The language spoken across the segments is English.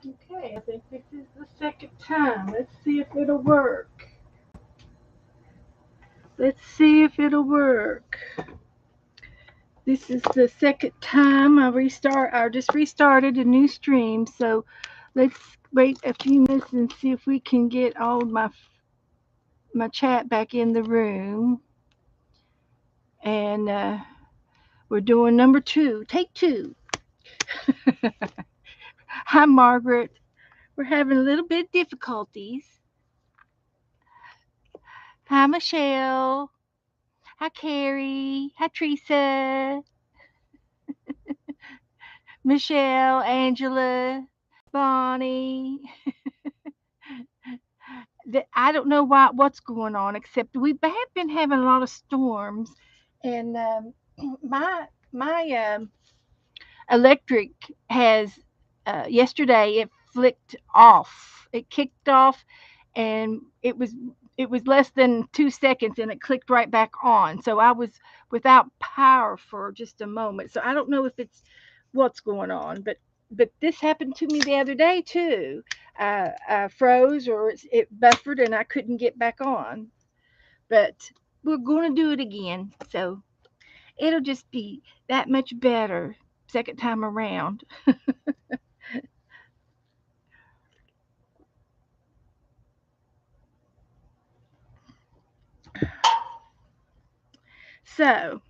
Okay, I think this is the second time. Let's see if it'll work. Let's see if it'll work. This is the second time I just restarted a new stream, so let's wait a few minutes and see if we can get all of my chat back in the room. And we're doing number two, take two. Hi, Margaret. We're having a little bit of difficulties. Hi, Michelle. Hi, Carrie. Hi, Teresa. Michelle, Angela, Bonnie. I don't know what's going on, except we have been having a lot of storms, and my electric has yesterday it flicked off. It kicked off, and it was less than 2 seconds, and it clicked right back on. So I was without power for just a moment. So I don't know if it's what's going on, but this happened to me the other day too. I froze or it buffered, and I couldn't get back on. But we're going to do it again, so it'll just be that much better second time around. So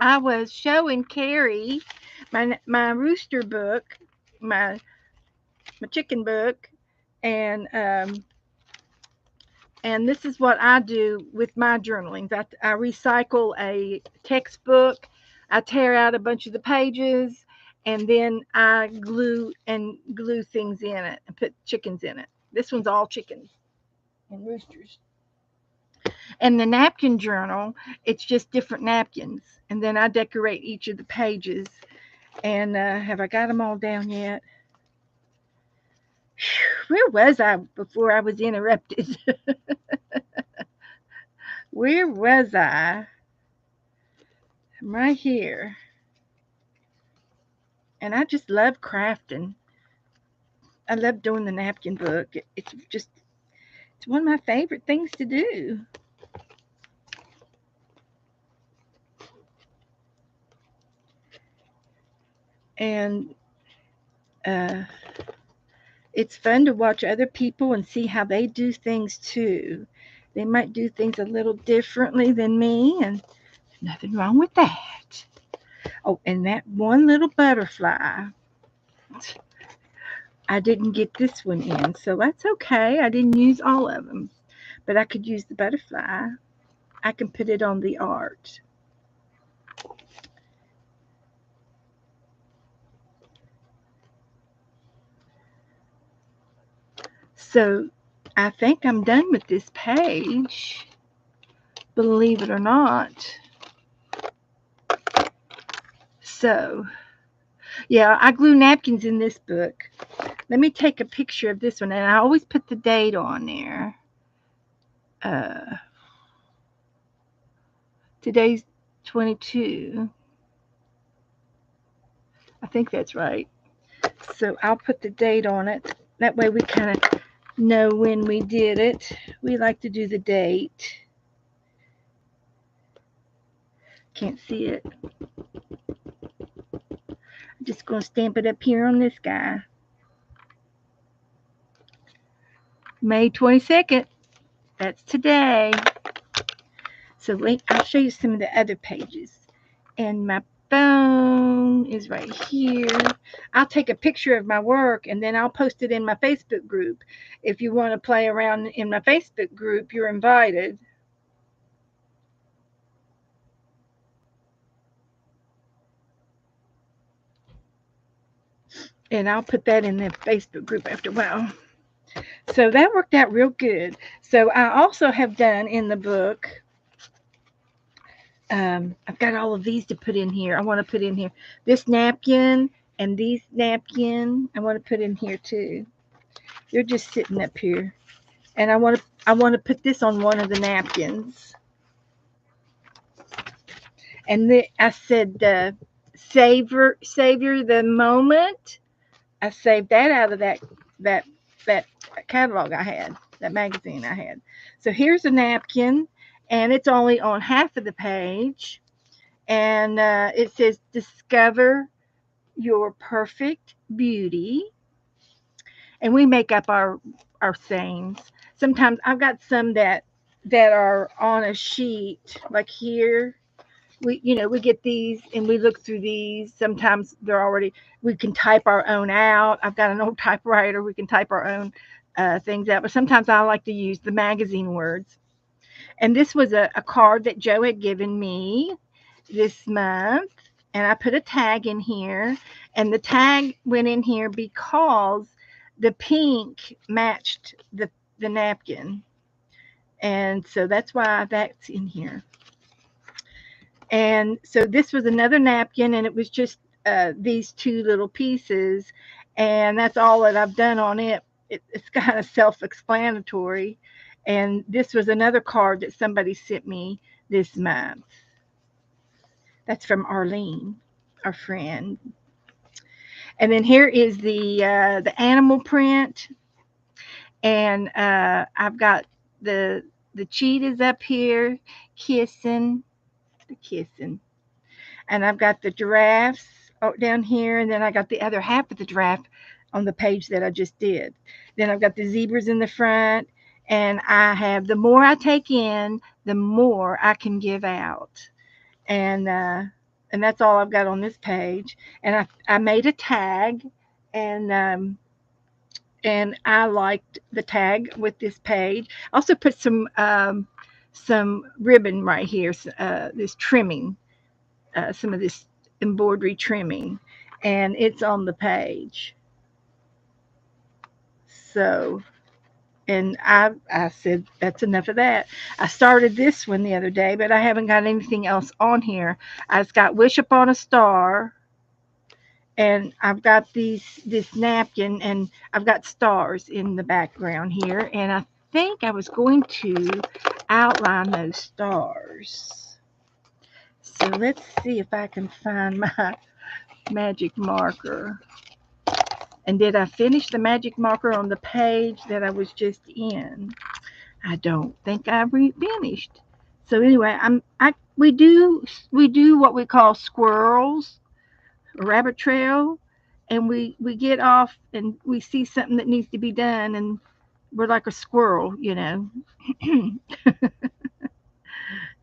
I was showing Carrie my rooster book, my my chicken book, and this is what I do with my journalings. I recycle a textbook, I tear out a bunch of the pages, and then I glue things in it and put chickens in it. This one's all chickens and roosters. And the napkin journal, it's just different napkins. And then I decorate each of the pages. And have I got them all down yet? Where was I before I was interrupted? Where was I? I'm right here. And I just love crafting. I love doing the napkin book. It's one of my favorite things to do. And uh, it's fun to watch other people and see how they do things too. They might do things a little differently than me, and nothing wrong with that. Oh, and that one little butterfly, I didn't get this one in, so that's okay. I didn't use all of them, but I could use the butterfly. I can put it on the art. So I think I'm done with this page, believe it or not. So, yeah, I glue napkins in this book. Let me take a picture of this one, and I always put the date on there. Uh, Today's 22. I think that's right. So I'll put the date on it. That way we kind of know when we did it. We like to do the date. Can't see it. I'm just going to stamp it up here on this guy. May 22nd. That's today. So wait, I'll show you some of the other pages. And my phone is right here. I'll take a picture of my work and then I'll post it in my Facebook group. If you want to play around in my Facebook group, you're invited. And I'll put that in the Facebook group after a while. So that worked out real good. So I also have done in the book, I've got all of these to put in here. I want to put in here this napkin and these napkin. I want to put in here too. They're just sitting up here, and I want to put this on one of the napkins. And I said, savor the moment. I saved that out of that that catalog I had, that magazine I had. So here's a napkin, and it's only on half of the page, and it says "Discover Your Perfect Beauty," and we make up our sayings. Sometimes I've got some that are on a sheet, like here. We get these and we look through these. Sometimes they're already, we can type our own out. I've got an old typewriter, we can type our own things out, but sometimes I like to use the magazine words. And this was a card that Joe had given me this month, and I put a tag in here, and the tag went in here because the pink matched the napkin, and so that's why that's in here. And so this was another napkin, and it was just these two little pieces, and that's all that I've done on it. It's kind of self-explanatory. And this was another card that somebody sent me this month. That's from Arlene, our friend. And then here is the animal print, and I've got the the cheetahs up here kissing, the kissing, and I've got the giraffes down here, and then I got the other half of the giraffe on the page that I just did. Then I've got the zebras in the front, and I have, the more I take in, the more I can give out, and that's all I've got on this page. And I made a tag, and I liked the tag with this page. I also put some ribbon right here, this trimming, some of this embroidery trimming, and it's on the page. So, and I said that's enough of that. I started this one the other day, but I haven't got anything else on here. I just got "Wish Upon a Star," and I've got this napkin, and I've got stars in the background here, and I think I was going to outline those stars. So let's see if I can find my magic marker. And did I finish the magic marker on the page that I was just in? I don't think I finished. So anyway, we do what we call squirrels, a rabbit trail, and we get off and we see something that needs to be done, and we're like a squirrel.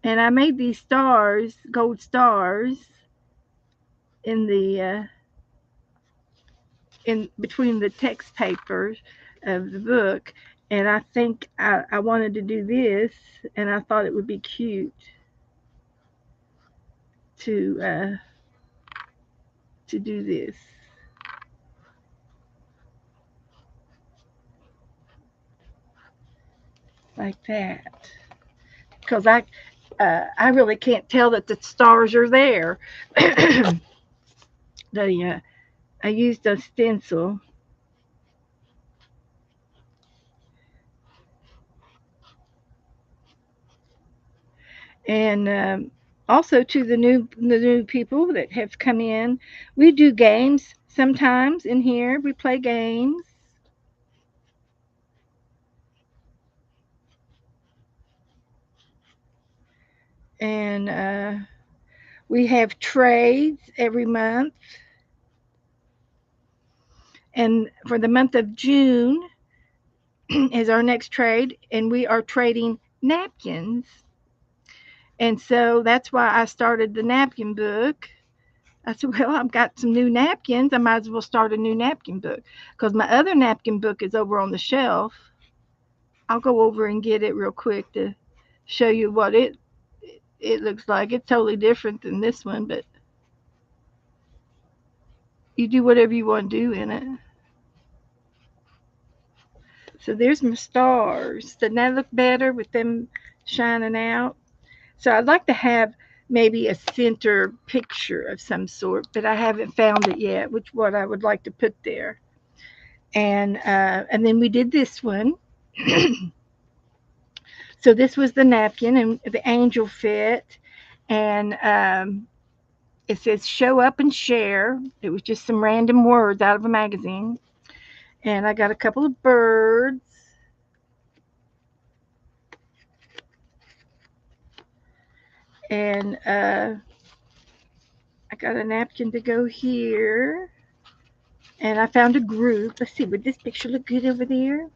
And I made these stars, gold stars, in the in between the text papers of the book, and I think I wanted to do this, and I thought it would be cute to do this like that, because I really can't tell that the stars are there. I used a stencil, and also to the new people that have come in, we do games sometimes in here. We play games, and we have trades every month. And for the month of June is our next trade, and we are trading napkins. And so that's why I started the napkin book. I said, well, I've got some new napkins. I might as well start a new napkin book, because my other napkin book is over on the shelf. I'll go over and get it real quick to show you what it looks like. It's totally different than this one, but you do whatever you want to do in it. So there's my stars. Doesn't that look better with them shining out? So I'd like to have maybe a center picture of some sort, but I haven't found it yet, which what I would like to put there. And then we did this one. So this was the napkin and the angel fit, and It says show up and share. It was just some random words out of a magazine. And I got a couple of birds. And I got a napkin to go here. And I found a group. Let's see, would this picture look good over there?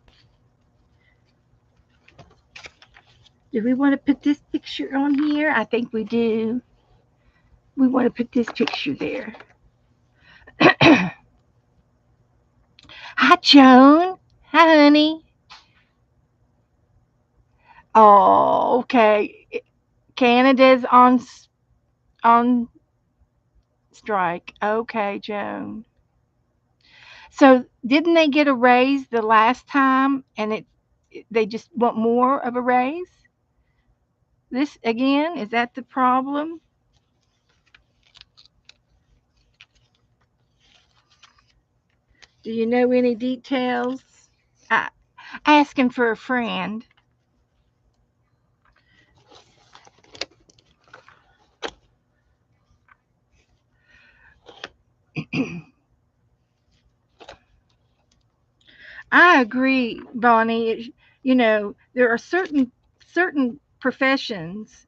Do we want to put this picture on here? I think we do. We want to put this picture there. Hi, Joan. Hi, honey. Oh, okay. Canada's on strike. Okay, Joan. So didn't they get a raise the last time, and they just want more of a raise? This again, is that the problem? Do you know any details? I, asking for a friend. I agree, Bonnie. There are certain professions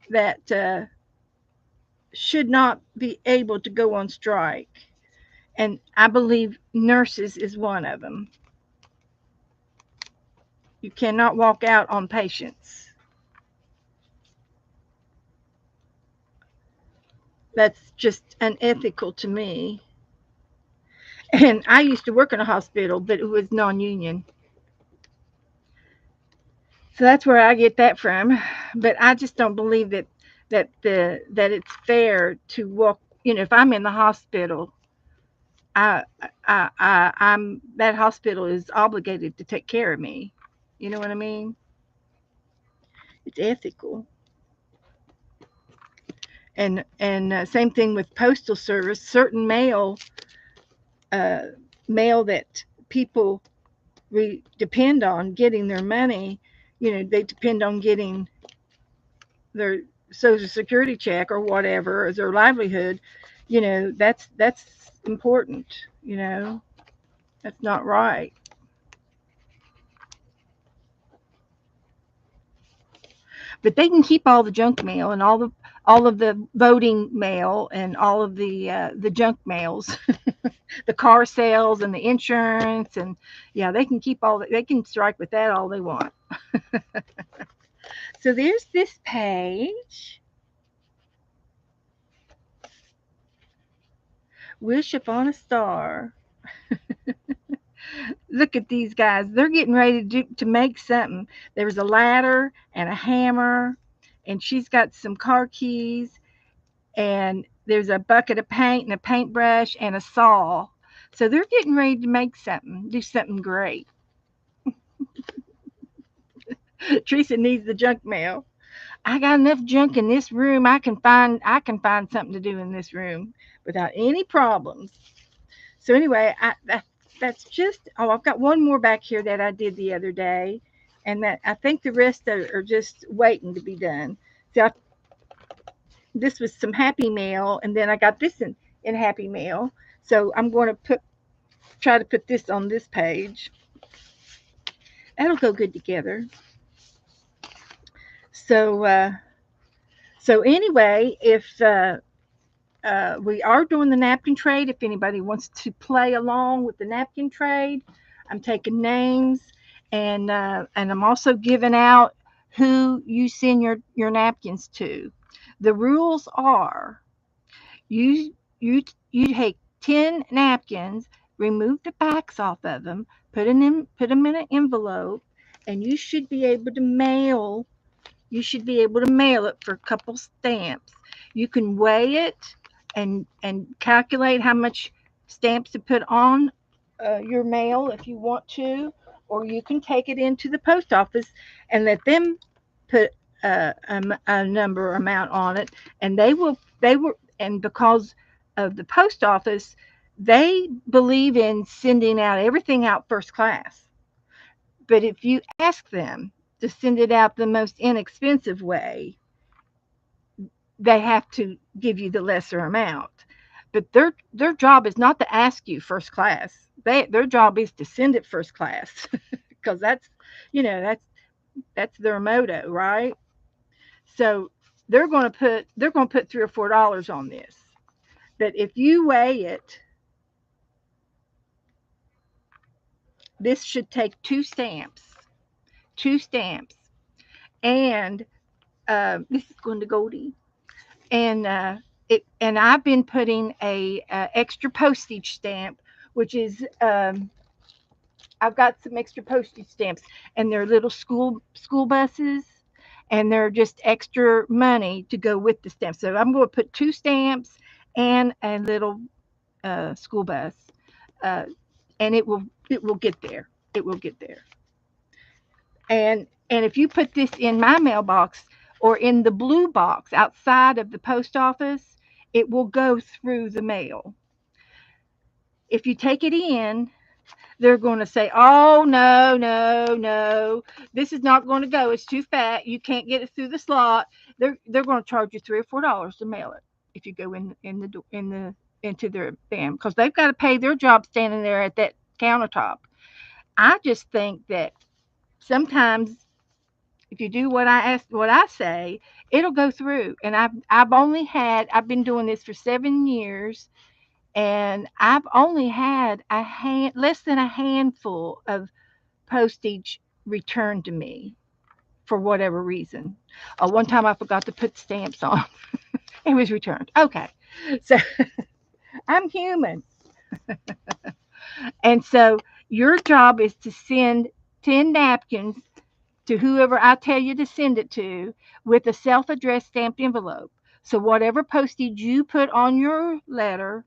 that should not be able to go on strike, and I believe nurses is one of them. You cannot walk out on patients. That's just unethical to me. And I used to work in a hospital, but it was non-union. So that's where I get that from. But I just don't believe that it's fair to walk. If I'm in the hospital, I I'm that hospital is obligated to take care of me. You know what I mean? It's ethical. And same thing with postal service. Certain uh, mail that people depend on getting their money. They depend on getting their social security check or whatever as their livelihood. That's important. You know, that's not right. But they can keep all the junk mail and all of the voting mail and all of the junk mails, the car sales and the insurance, and yeah, they can keep all that. They can strike with that all they want. So there's this page. Wish upon a star. Look at these guys. They're getting ready to make something. There's a ladder and a hammer, and she's got some car keys, and there's a bucket of paint and a paintbrush and a saw. So they're getting ready to make something, do something great. Teresa needs the junk mail. I got enough junk in this room. I can find something to do in this room without any problems. So anyway, that's just. Oh, I've got one more back here that I did the other day, and that I think the rest are just waiting to be done. So this was some Happy Mail, and then I got this in Happy Mail. So I'm going to try to put this on this page. That'll go good together. So anyway, if we are doing the napkin trade, if anybody wants to play along with the napkin trade, I'm taking names, and I'm also giving out who you send your napkins to. The rules are you you take 10 napkins, remove the backs off of them, put them in an envelope, and you should be able to mail it for a couple stamps. You can weigh it and calculate how much stamps to put on your mail if you want to, or you can take it into the post office and let them put a number amount on it, and they will, and because of the post office, they believe in sending out everything out first class. But if you ask them to send it out the most inexpensive way, they have to give you the lesser amount. But their job is not to ask you first class. Their job is to send it first class because that's that's their motto, right? So they're going to put $3 or $4 on this. But if you weigh it, this should take two stamps, and this is going to Goldie, and and I've been putting a extra postage stamp, which is I've got some extra postage stamps, and they're little school buses, and they're just extra money to go with the stamps. So I'm going to put two stamps and a little school bus, uh, and it will get there. It will get there. And if you put this in my mailbox or in the blue box outside of the post office, it will go through the mail. If you take it in, they're going to say, "Oh no, no, no, this is not going to go. It's too fat. You can't get it through the slot." They're going to charge you $3 or $4 to mail it if you go in the into their van because they've got to pay their job standing there at that countertop. I just think that sometimes if you do what I say, it'll go through. And I've been doing this for 7 years, and I've only had less than a handful of postage returned to me for whatever reason. One time I forgot to put stamps on. It was returned. Okay, so I'm human, and so your job is to send 10 napkins to whoever I tell you to send it to with a self addressed stamped envelope. So, whatever postage you put on your letter,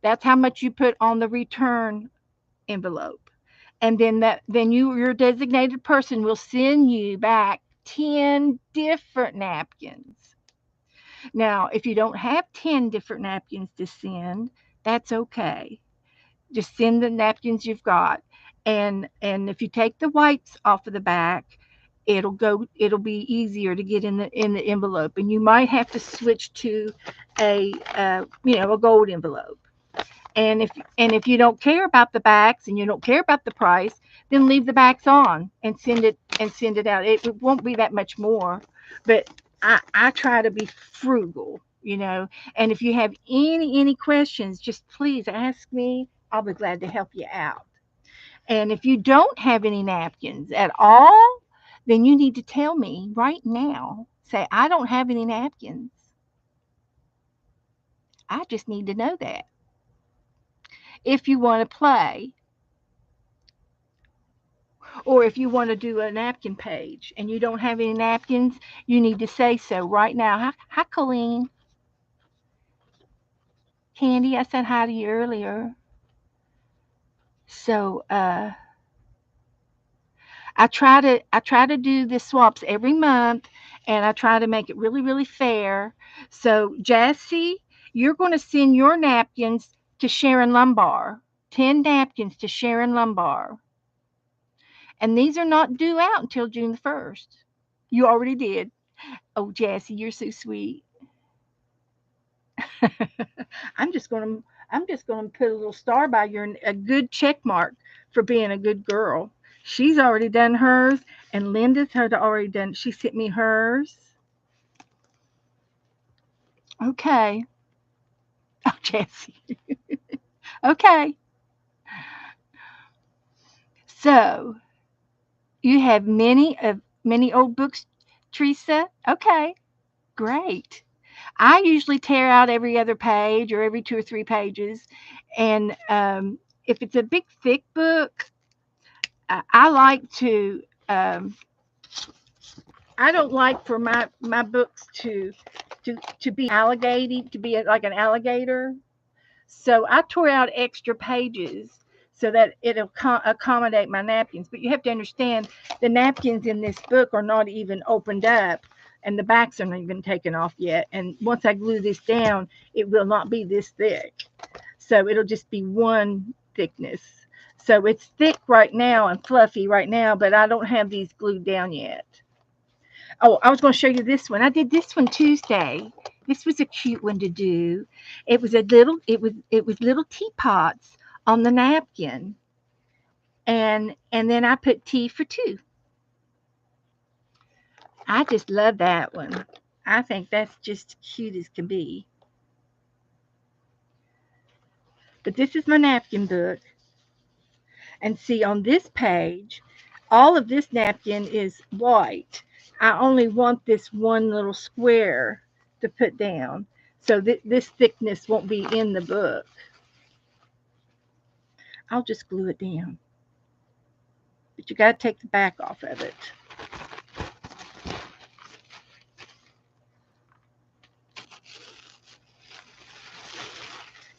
that's how much you put on the return envelope. And then your designated person will send you back 10 different napkins. Now, if you don't have 10 different napkins to send, that's okay. Just send the napkins you've got. And if you take the whites off of the back, it'll be easier to get in the envelope, and you might have to switch to a gold envelope. And if you don't care about the backs and you don't care about the price, then leave the backs on and send it out. It won't be that much more, but I try to be frugal. And if you have any questions, just please ask me. I'll be glad to help you out. And if you don't have any napkins at all, then you need to tell me right now. Say, I don't have any napkins. I just need to know that. If you want to play, or if you want to do a napkin page and you don't have any napkins, you need to say so right now. Hi, Colleen. Candy, I said hi to you earlier. So I try to do the swaps every month, and I try to make it really really fair. So Jassy, you're going to send your napkins to Sharon Lumbar. 10 napkins to Sharon Lumbar. And these are not due out until June the 1st. You already did. Oh, Jassy, you're so sweet. I'm just going to put a little star by your a good check mark for being a good girl. She's already done hers, and Linda's had already done. She sent me hers. Okay. Oh, Jessie. Okay. So you have many old books, Teresa. Okay. Great. I usually tear out every other page or every 2 or 3 pages, and if it's a big thick book, I like to. I don't like for my books to be alligating, to be like an alligator. So I tore out extra pages so that it'll accommodate my napkins. But you have to understand the napkins in this book are not even opened up, and the backs are not even taken off yet. And once I glue this down, it will not be this thick. So it'll just be one thickness. So it's thick right now and fluffy right now, but I don't have these glued down yet. Oh, I was going to show you this one. I did this one Tuesday. This was a cute one to do. It was little teapots on the napkin, and then I put tea for two. I just love that one. I think that's just cute as can be. But this is my napkin book. And see on this page, all of this napkin is white. I only want this one little square to put down. So this thickness won't be in the book. I'll just glue it down. But you got to take the back off of it.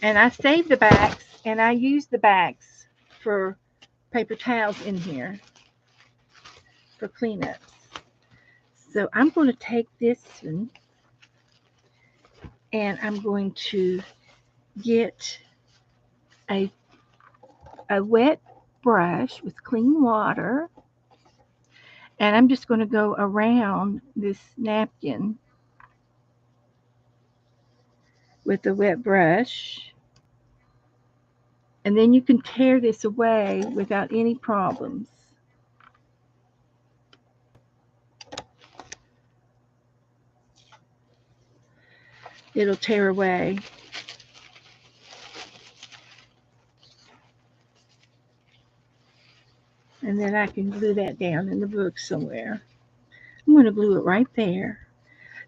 And I save the backs and I use the backs for paper towels in here for cleanups. So I'm going to take this one and I'm going to get a, a wet brush with clean water and I'm just going to go around this napkin with a wet brush. And then you can tear this away without any problems. It'll tear away. And then I can glue that down in the book somewhere. I'm going to glue it right there.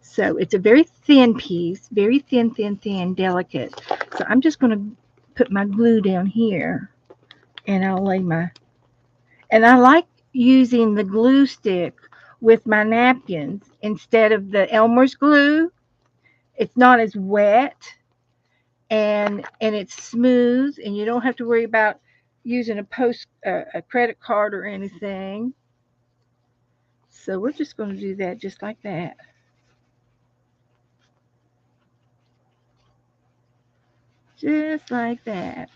So it's a very thin piece, very thin, thin, thin, delicate. So I'm just going to put my glue down here and I'll lay my, and I like using the glue stick with my napkins instead of the Elmer's glue. It's not as wet and it's smooth and you don't have to worry about using a credit card or anything. So we're just going to do that just like that. Just like that.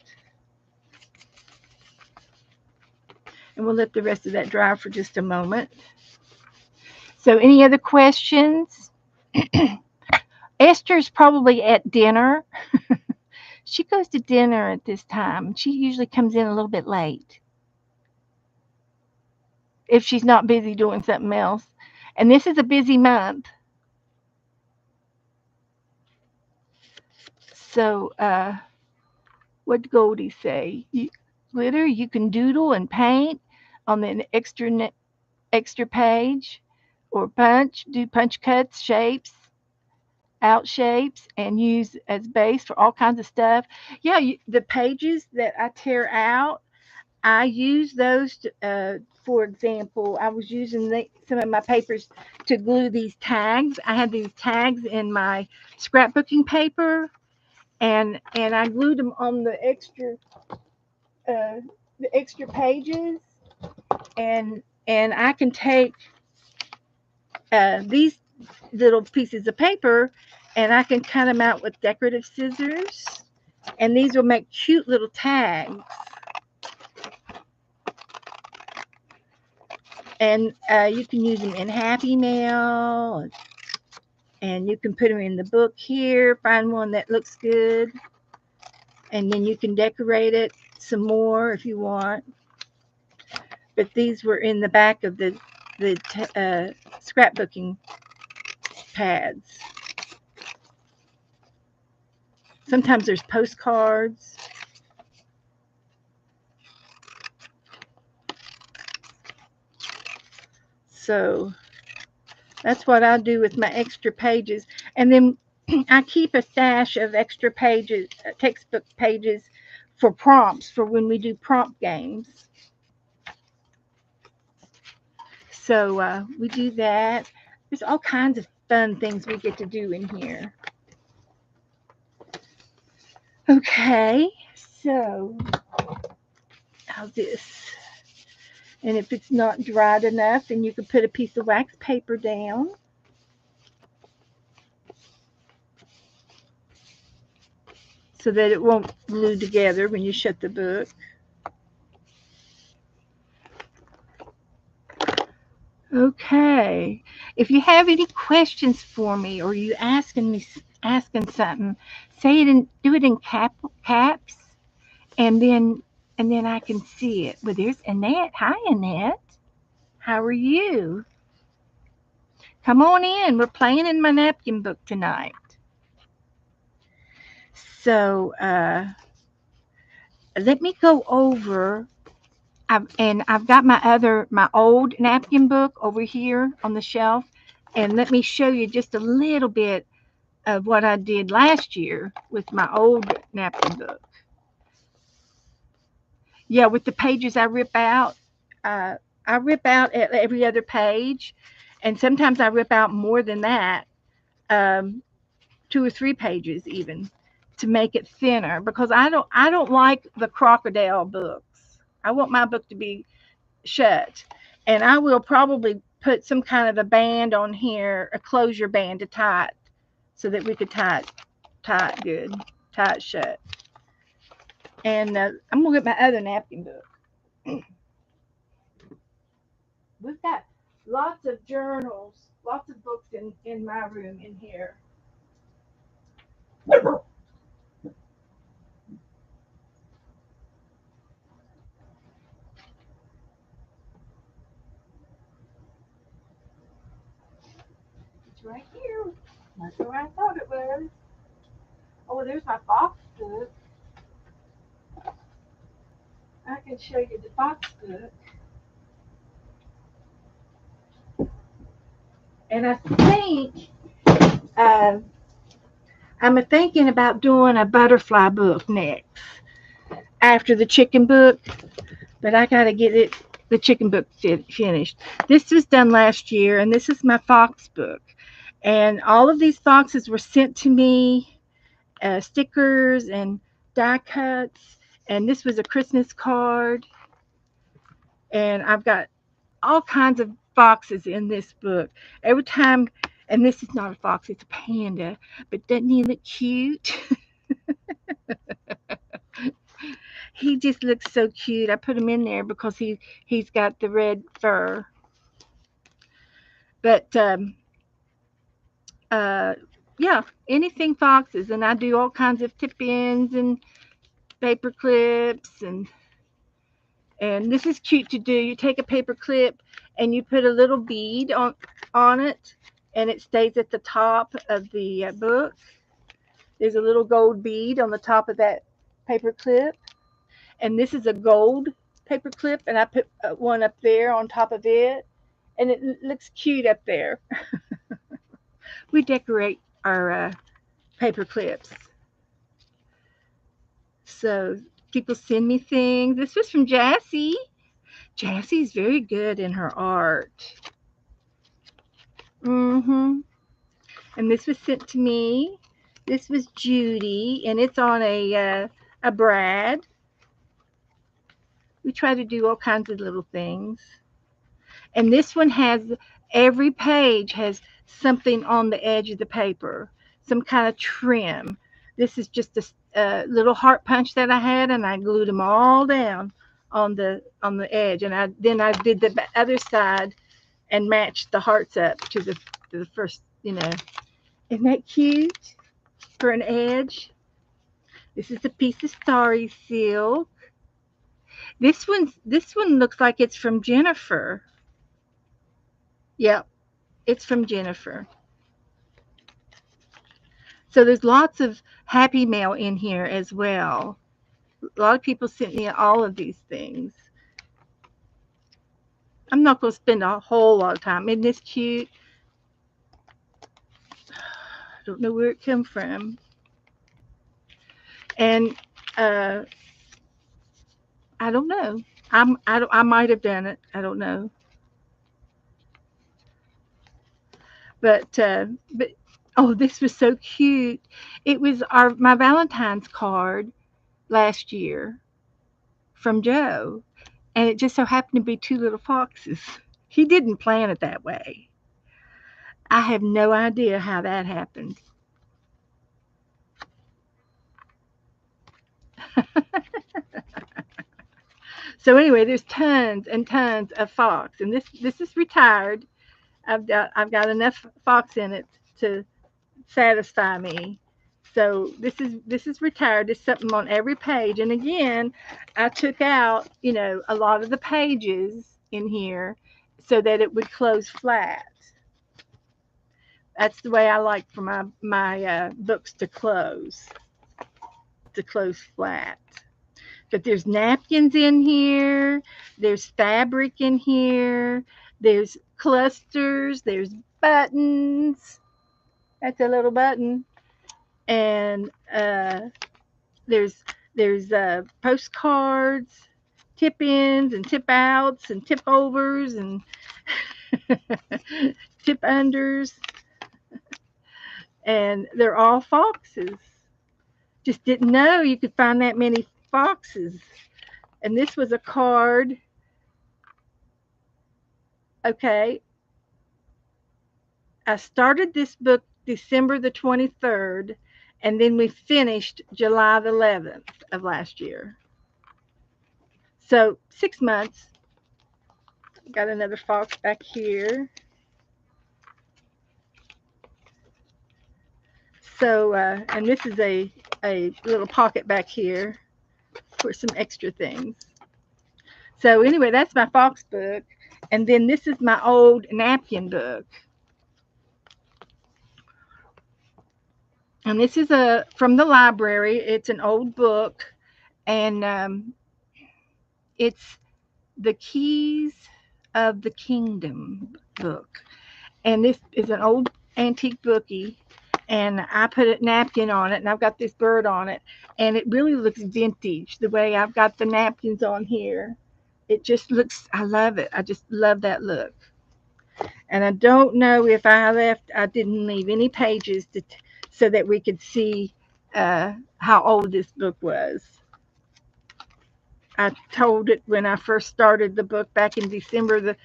And we'll let the rest of that dry for just a moment. So any other questions? Esther's probably at dinner. She goes to dinner at this time. She usually comes in a little bit late if she's not busy doing something else. And this is a busy month. So what did Goldie say? Glitter, you can doodle and paint on the extra page, or do punch cuts, shapes, out shapes, and use as base for all kinds of stuff. Yeah, the pages that I tear out, I use those. For example, I was using some of my papers to glue these tags. I had these tags in my scrapbooking paper, and I glued them on uh, the extra pages, and I can take these little pieces of paper and I can cut them out with decorative scissors, and these will make cute little tags. And you can use them in Happy Mail, and you can put them in the book here. Find one that looks good, and then you can decorate it some more if you want. But these were in the back of the scrapbooking pads. Sometimes there's postcards. So that's what I do with my extra pages. And then I keep a stash of extra pages, textbook pages for prompts for when we do prompt games. So we do that. There's all kinds of fun things we get to do in here. Okay, so how's this? And if it's not dried enough, then you can put a piece of wax paper down. So that it won't glue together when you shut the book. Okay. If you have any questions for me, or you asking something, say it and do it in caps, and then I can see it. But there's Annette. Hi, Annette. How are you? Come on in. We're playing in my napkin book tonight. So let me go over. I've got my old napkin book over here on the shelf, and let me show you just a little bit of what I did last year with my old napkin book. Yeah, with the pages I rip out, uh, I rip out at every other page, and sometimes I rip out more than that, um, 2 or 3 pages even, to make it thinner because I don't like the crocodile books. I want my book to be shut, and I will probably put some kind of a band on here, a closure band to tie it, so that we could tie it good, tie it shut. And I'm gonna get my other napkin book. We've got lots of journals, lots of books in my room in here. It's right here. That's where I thought it was. Oh, there's my fox book. I can show you the fox book. And I think uh, I'm thinking about doing a butterfly book next after the chicken book, but I got to get the chicken book finished. This was done last year, and this is my fox book. And all of these boxes were sent to me, stickers and die cuts. And this was a Christmas card. And I've got all kinds of foxes in this book. Every time, and this is not a fox, it's a panda. But doesn't he look cute? He just looks so cute. I put him in there because he's got the red fur. But uh, yeah, anything foxes, and I do all kinds of tip ins and paper clips, and this is cute to do. You take a paper clip and you put a little bead on it, and it stays at the top of the book. There's a little gold bead on the top of that paper clip, and this is a gold paper clip, and I put one up there on top of it, and it looks cute up there. We decorate our paper clips. So people send me things. This was from Jassy. Jassy's very good in her art. Mm-hmm. And this was sent to me. This was Judy, and it's on a brad. We try to do all kinds of little things. And this one has every page has something on the edge of the paper, some kind of trim. This is just a little heart punch that I had, and I glued them all down on the edge, and I did the other side and matched the hearts up to the first. Isn't that cute for an edge? This is a piece of starry silk. This one looks like it's from Jennifer. Yep, it's from Jennifer. So there's lots of happy mail in here as well. A lot of people sent me all of these things. I'm not going to spend a whole lot of time. Isn't this cute? I don't know where it came from. And uh, I don't know. I might have done it. I don't know. But oh, this was so cute. It was my Valentine's card last year from Joe, and it just so happened to be 2 little foxes. He didn't plan it that way. I have no idea how that happened. So anyway, there's tons and tons of fox, and this is retired. I've got enough fox in it to satisfy me. So this is retired. There's something on every page, and again, I took out a lot of the pages in here so that it would close flat. That's the way I like for my books to close flat. But there's napkins in here, there's fabric in here, there's clusters, there's buttons. That's a little button, and there's postcards, tip ins and tip outs and tip overs and tip unders, and they're all foxes. Just didn't know you could find that many foxes. And this was a card. Okay, I started this book December the 23rd, and then we finished July the 11th of last year. So 6 months. Got another fox back here. So, and this is a little pocket back here for some extra things. So anyway, that's my fox book. And then this is my old napkin book. And this is a from the library. It's an old book, and it's the Keys of the Kingdom book. And this is an old antique bookie, and I put a napkin on it, and I've got this bird on it, and it really looks vintage the way I've got the napkins on here. It just looks, I love it. I just love that look. And I don't know if I didn't leave any pages so that we could see how old this book was. I told it when I first started the book back in December the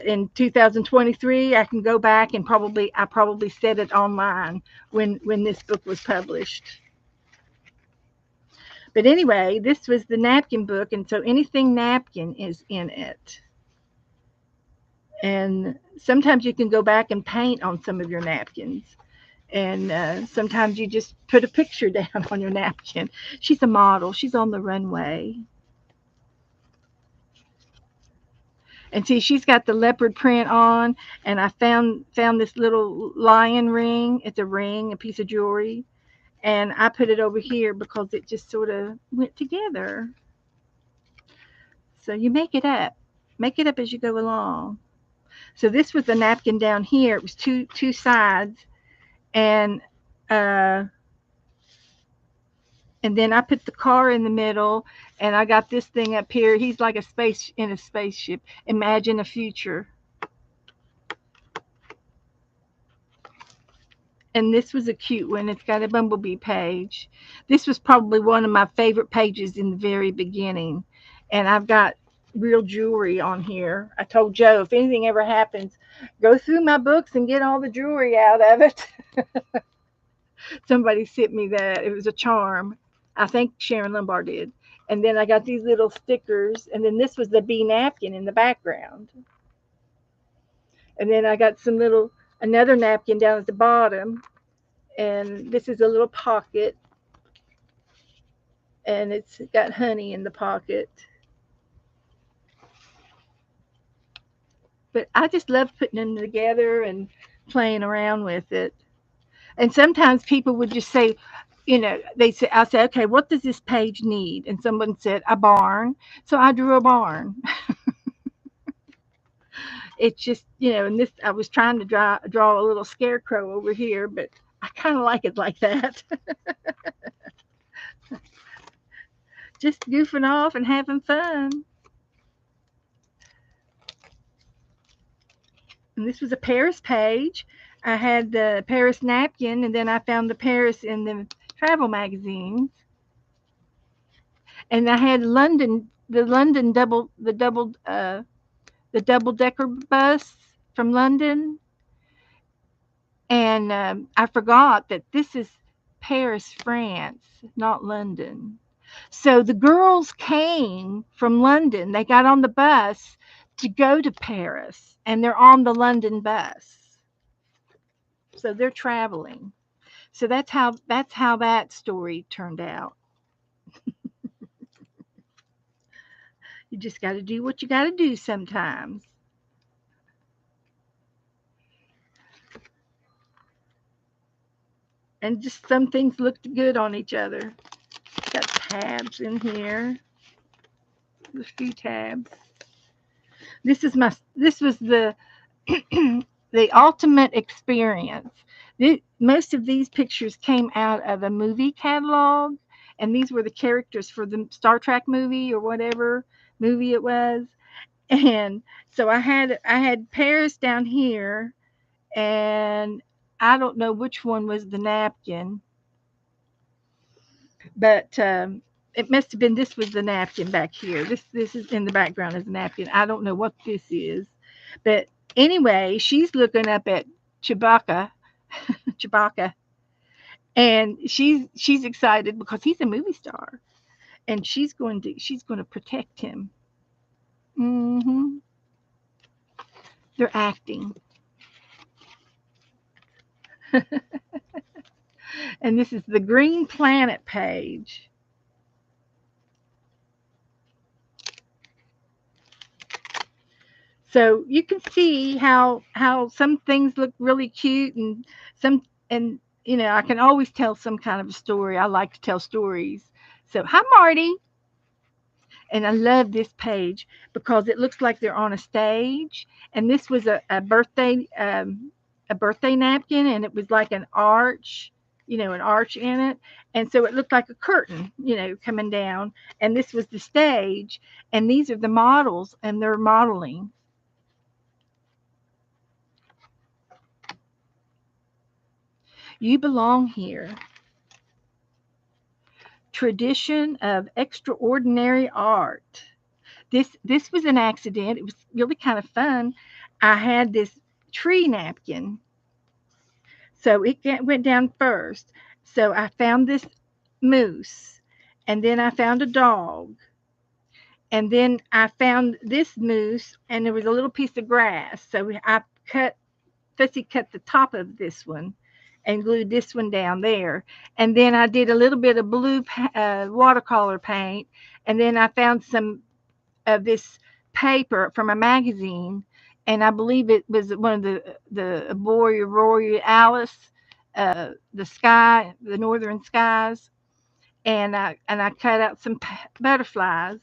in 2023. I can go back and I probably said it online when this book was published. But anyway, this was the napkin book, and so anything napkin is in it. And sometimes you can go back and paint on some of your napkins. And sometimes you just put a picture down on your napkin. She's a model. She's on the runway. And see, she's got the leopard print on, and I found this little lion ring. It's a ring, a piece of jewelry, and I put it over here because it just sort of went together. So you make it up as you go along. So this was the napkin down here. It was two sides, and uh, and then I put the car in the middle, and I got this thing up here. He's like a space in a spaceship. Imagine a future. And this was a cute one. It's got a bumblebee page. This was probably one of my favorite pages in the very beginning. And I've got real jewelry on here. I told Joe, if anything ever happens, go through my books and get all the jewelry out of it. Somebody sent me that. It was a charm. I think Sharon Lombard did. And then I got these little stickers. And then this was the bee napkin in the background. And then I got another napkin down at the bottom. And this is a little pocket. And it's got honey in the pocket. But I just love putting them together and playing around with it. And sometimes people would just say, I say, okay, what does this page need? And someone said, a barn. So I drew a barn. It's just, and this, I was trying to draw a little scarecrow over here, but I kind of like it like that. Just goofing off and having fun. And this was a Paris page. I had the Paris napkin, and then I found the Paris in the travel magazines. And I had the London the double decker bus from London. And I forgot that this is Paris, France, not London. So the girls came from London. They got on the bus to go to Paris, and they're on the London bus. So they're traveling. So that's how that story turned out. You just got to do what you got to do sometimes. And just some things looked good on each other. Got tabs in here. There's a few tabs. This was the the ultimate experience. Most of these pictures came out of a movie catalog, and these were the characters for the Star Trek movie or whatever movie it was. And so I had Paris down here, and I don't know which one was the napkin, but it must have been this was the napkin back here. This is in the background as a napkin. I don't know what this is, but anyway, she's looking up at Chewbacca, Chewbacca, and she's excited because he's a movie star, and she's going to protect him. Hmm. They're acting, and this is the Green Planet page. So you can see how some things look really cute, and some and I can always tell some kind of a story. I like to tell stories. So hi Marty, and I love this page because it looks like they're on a stage, and this was a birthday napkin, and it was like an arch, an arch in it, and so it looked like a curtain, coming down, and this was the stage, and these are the models, and they're modeling. You belong here. Tradition of extraordinary art. This was an accident. It was really kind of fun. I had this tree napkin, so went down first. So I found this moose, and then I found a dog, and then I found this moose, and there was a little piece of grass. So I fussy cut the top of this one and glued this one down there. And then I did a little bit of blue watercolor paint. And then I found some of this paper from a magazine. And I believe it was one of the Borealis, the sky, the northern skies. And I cut out some butterflies,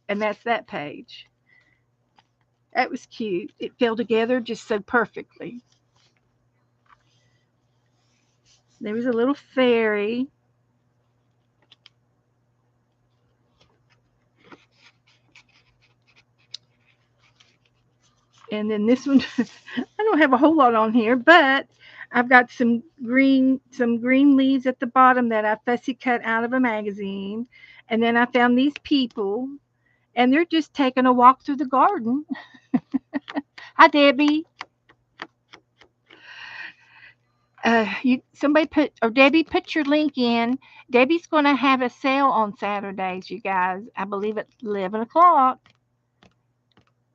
and that's that page. That was cute. It fell together just so perfectly. There was a little fairy. And then this one, I don't have a whole lot on here, but I've got some green leaves at the bottom that I fussy cut out of a magazine. And then I found these people, and they're just taking a walk through the garden. Hi, Debbie. Somebody put, or Debbie, put your link in. Debbie's going to have a sale on Saturdays, you guys. I believe at 11 o'clock,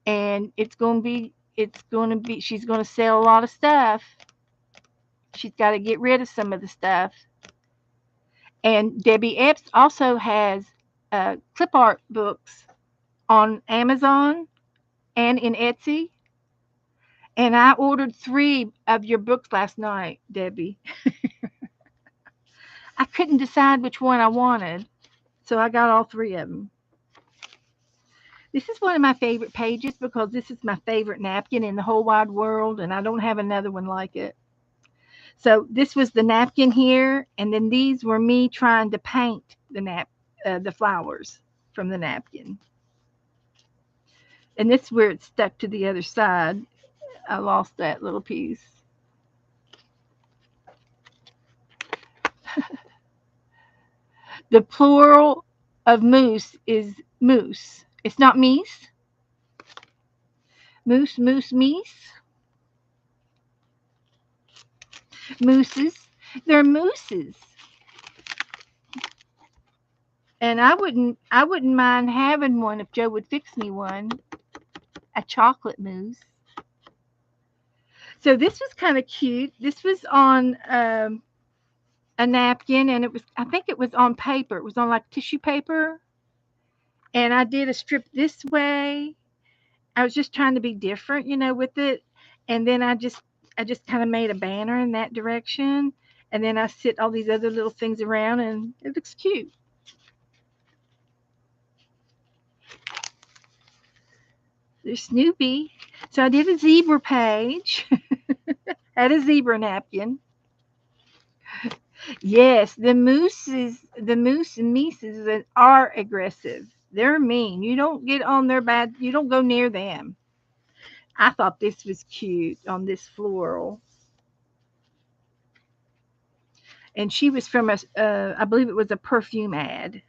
and it's going to be. She's going to sell a lot of stuff. She's got to get rid of some of the stuff. And Debbie Epps also has clip art books on Amazon and in Etsy. And I ordered 3 of your books last night, Debbie. I couldn't decide which one I wanted, so I got all 3 of them. This is one of my favorite pages because this is my favorite napkin in the whole wide world, and I don't have another one like it. So this was the napkin here, and then these were me trying to paint the flowers from the napkin. And this is where it stuck to the other side. I lost that little piece. The plural of moose is moose. It's not meese. Moose, moose, meese. Mooses. They're mooses. And I wouldn't mind having one if Joe would fix me one, a chocolate mousse. So this was kind of cute. This was on a napkin, and I think it was on paper. It was on like tissue paper, and I did a strip this way. I was just trying to be different, with it. And then I just kind of made a banner in that direction, and then I sit all these other little things around, and it looks cute. There's Snoopy. So I did a zebra page, had a zebra napkin. Yes, the moose and mises that are aggressive. They're mean. You don't get on their bad. You don't go near them. I thought this was cute on this floral, and she was from I believe it was a perfume ad.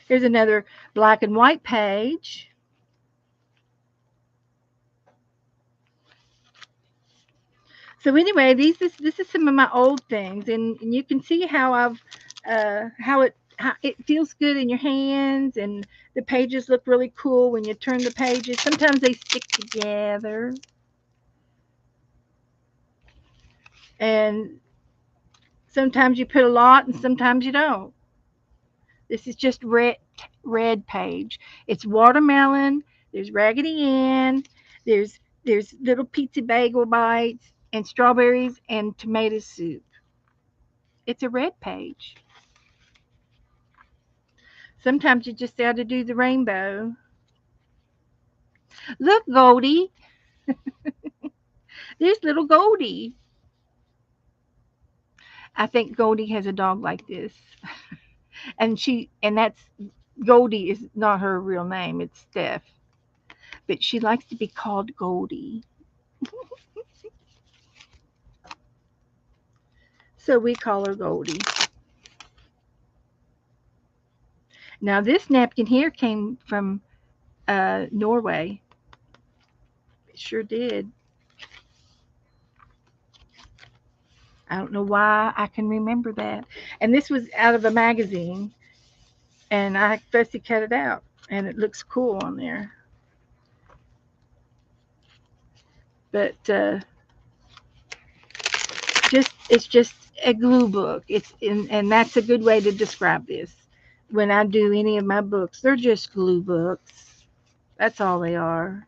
Here's another black and white page. So anyway, this is some of my old things, and you can see how how it feels good in your hands, and the pages look really cool when you turn the pages. Sometimes they stick together, and sometimes you put a lot, and sometimes you don't. This is just red page. It's watermelon. There's Raggedy Ann. There's little pizza bagel bites and strawberries and tomato soup. It's a red page. Sometimes you just got to do the rainbow. Look, Goldie. There's little Goldie. I think Goldie has a dog like this, and that's Goldie is not her real name. It's Steph, but she likes to be called Goldie, so we call her Goldie. Now this napkin here came from Norway. It sure did. I don't know why I can remember that. And this was out of a magazine, and I fussy cut it out, and it looks cool on there. But it's just a glue book. And that's a good way to describe this. When I do any of my books, they're just glue books. That's all they are.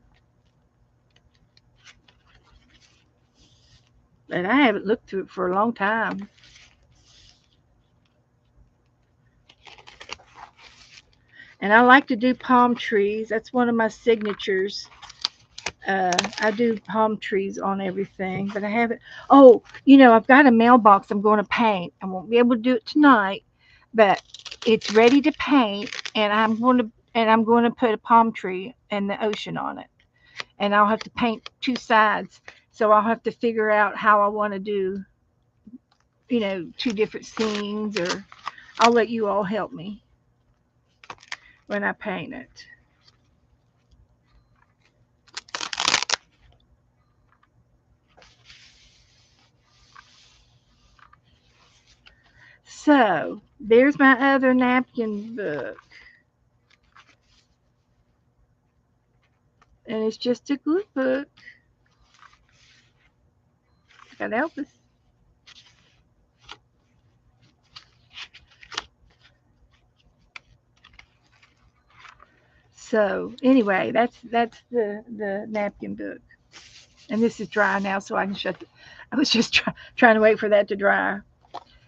But I haven't looked through it for a long time. And I like to do palm trees. That's one of my signatures. I do palm trees on everything, but I haven't. Oh, I've got a mailbox I'm going to paint. I won't be able to do it tonight, but it's ready to paint, and I'm going to put a palm tree and the ocean on it, and I'll have to paint two sides. So I'll have to figure out how I want to do, two different scenes, or I'll let you all help me when I paint it. So there's my other napkin book, and it's just a glue book. Got Elvis. So anyway, that's the napkin book, and this is dry now, so I can shut. I was just trying to wait for that to dry.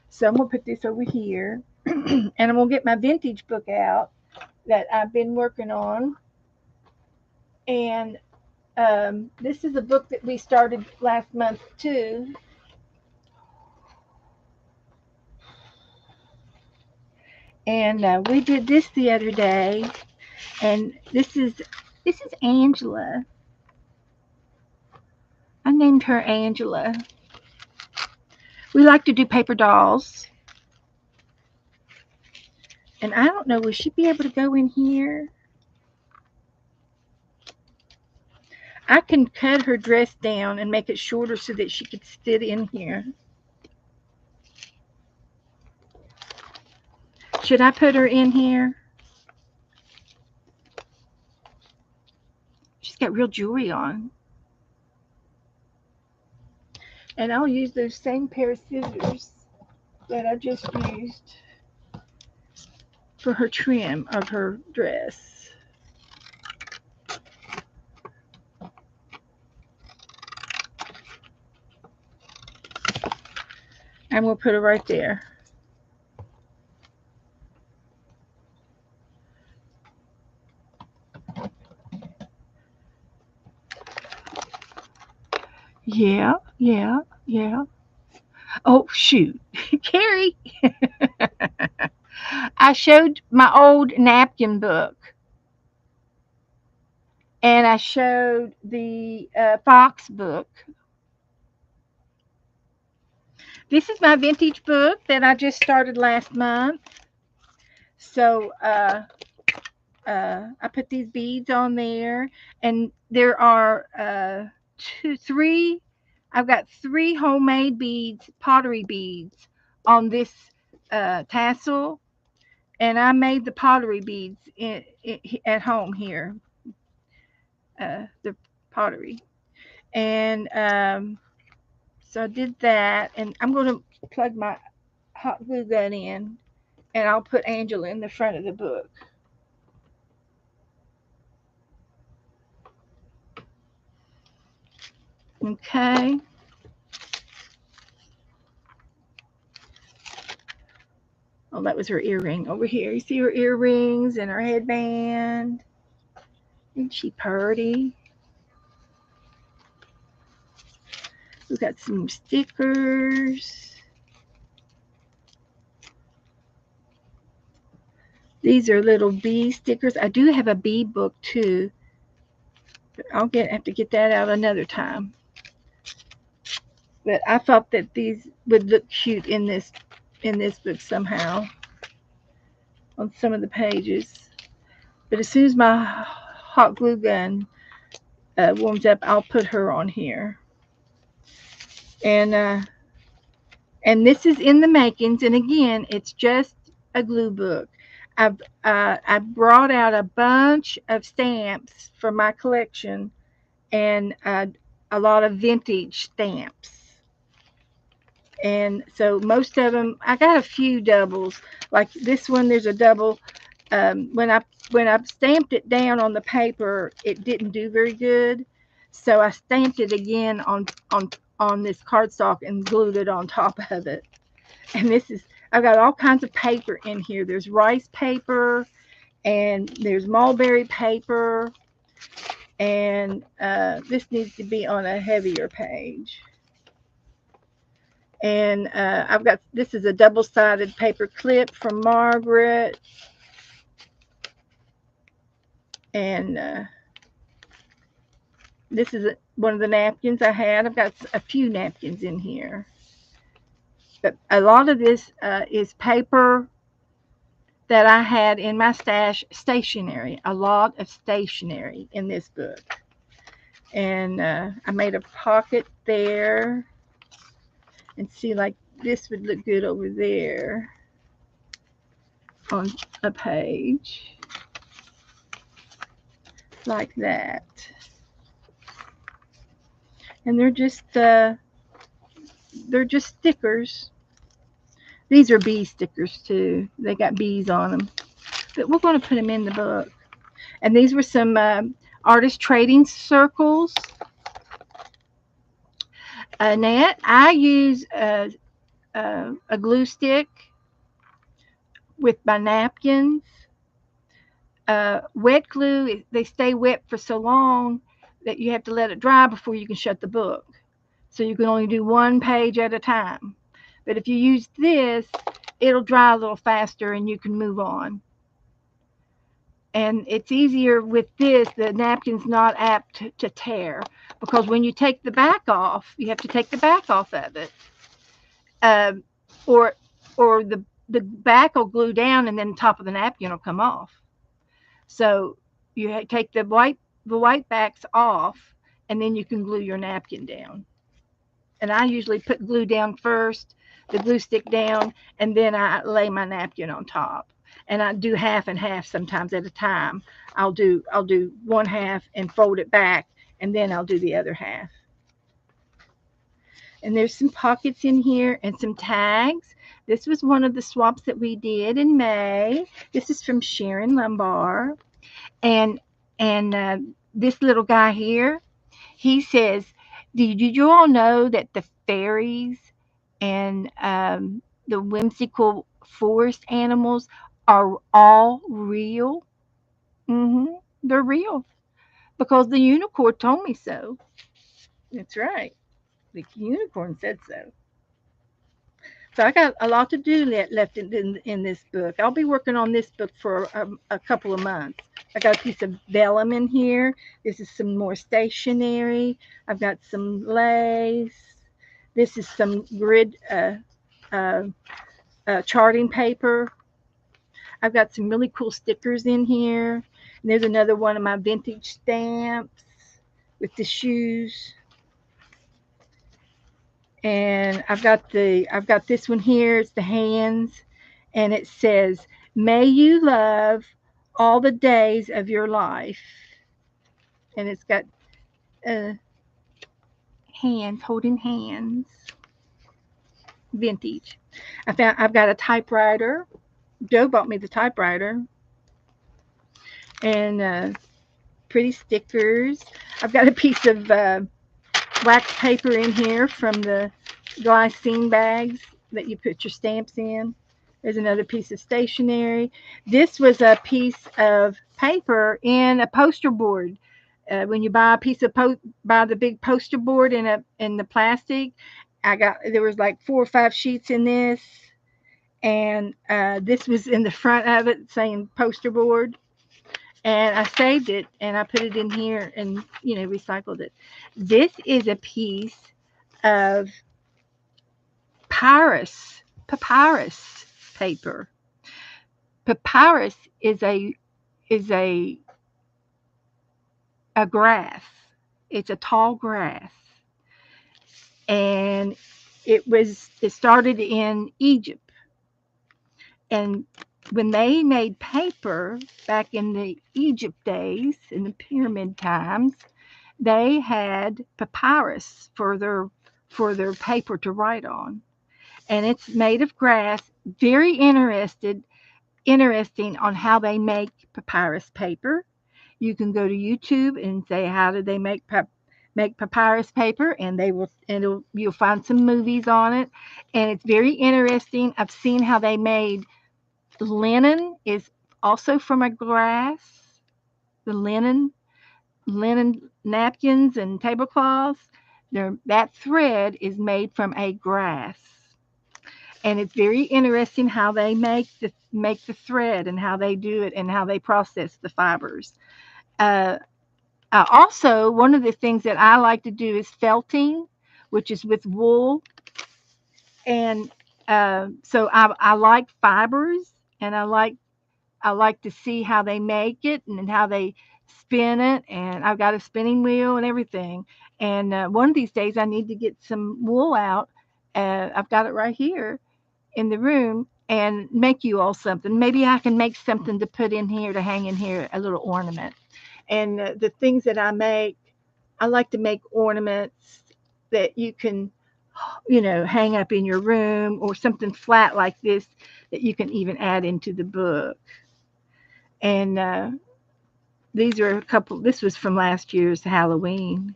So I'm gonna put this over here, and I'm gonna get my vintage book out that I've been working on. And this is a book that we started last month too. And we did this the other day, and this is Angela. I named her Angela. We like to do paper dolls. And I don't know, will she be able to go in here? I can cut her dress down and make it shorter so that she could sit in here. Should I put her in here? She's got real jewelry on. And I'll use those same pair of scissors that I just used for her trim of her dress. And we'll put her right there. Yeah, yeah, yeah. Oh, shoot. Carrie, I showed my old napkin book and I showed the Fox book. This is my vintage book that I just started last month. So I put these beads on there, and there are two, three. I've got three homemade beads, pottery beads, on this tassel, and I made the pottery beads at home here, the pottery, and so I did that, and I'm going to plug my hot glue gun in, and I'll put Angela in the front of the book. Okay. Oh, that was her earring over here. You see her earrings and her headband? Isn't she pretty? We've got some stickers. These are little bee stickers. I do have a bee book too. Have to get that out another time. But I thought that these would look cute in this book somehow on some of the pages. But as soon as my hot glue gun warms up, I'll put her on here. And this is in the makings. And again, it's just a glue book. I brought out a bunch of stamps from my collection and a lot of vintage stamps. And so most of them, I got a few doubles. Like this one, there's a double. When I stamped it down on the paper, it didn't do very good. So I stamped it again on this cardstock and glued it on top of it. And I've got all kinds of paper in here. There's rice paper, and there's mulberry paper, and this needs to be on a heavier page. And this is a double-sided paper clip from Margaret. And this is one of the napkins I had. I've got a few napkins in here. But a lot of this is paper that I had in my stationery. A lot of stationery in this book. And I made a pocket there. And see, like this would look good over there on a page. Like that. And they're just stickers. These are bee stickers too. They got bees on them. But we're going to put them in the book. And these were some artist trading circles. Annette, I use a glue stick with my napkins. Wet glue, they stay wet for so long that you have to let it dry before you can shut the book. So you can only do one page at a time. But if you use this, it'll dry a little faster and you can move on. And it's easier with this. The napkin's not apt to tear because when you take the back off, you have to take the back off of it. Or the back will glue down and then the top of the napkin will come off. So you take the white backs off, and then you can glue your napkin down. And I usually put glue down first, the glue stick down, and then I lay my napkin on top. and I do half and half sometimes at a time. I'll do one half and fold it back, and then I'll do the other half. And there's some pockets in here and some tags. This was one of the swaps that we did in May. This is from Sharon Lumbar, and and this little guy here, he says, "Did you all know that the fairies and the whimsical forest animals are all real? Mm-hmm. They're real because the unicorn told me so. That's right. The unicorn said so." So I got a lot to do left in this book. I'll be working on this book for a couple of months. I got a piece of vellum in here. This is some more stationery. I've got some lace. This is some grid uh, charting paper. I've got some really cool stickers in here. And there's another one of my vintage stamps with the shoes. And I've got this one here. It's the hands, and it says, "May you love all the days of your life." And it's got uh, hands holding hands, vintage. I've got a typewriter. Joe bought me the typewriter, and pretty stickers. I've got a piece of wax paper in here from the glycine bags that you put your stamps in. There's another piece of stationery. This was a piece of paper in a poster board. When you buy a piece of buy the big poster board in the plastic, there was like 4 or 5 sheets in this, and this was in the front of it saying poster board, and I saved it and I put it in here and recycled it. This is a piece of papyrus paper. Papyrus is a grass. It's a tall grass, and it started in Egypt. And when they made paper back in the Egypt days, in the pyramid times, they had papyrus for their paper to write on. And it's made of grass. Very interesting on how they make papyrus paper. You can go to YouTube and say, how did they make papyrus paper, and you'll find some movies on it, and it's very interesting. I've seen how they made linen is also from a grass. The linen napkins and tablecloths, that thread is made from a grass. And it's very interesting how they make the thread and how they do it and how they process the fibers. Uh, Also, one of the things that I like to do is felting, which is with wool. And so I like fibers, and I like to see how they make it and how they spin it. And I've got a spinning wheel and everything. And one of these days I need to get some wool out. I've got it right here in the room, and make you all something. Maybe I can make something to put in here, to hang in here, a little ornament. And the things that I make, I like to make ornaments that you can, hang up in your room, or something flat like this that you can even add into the book. And these are a couple. This was from last year's Halloween.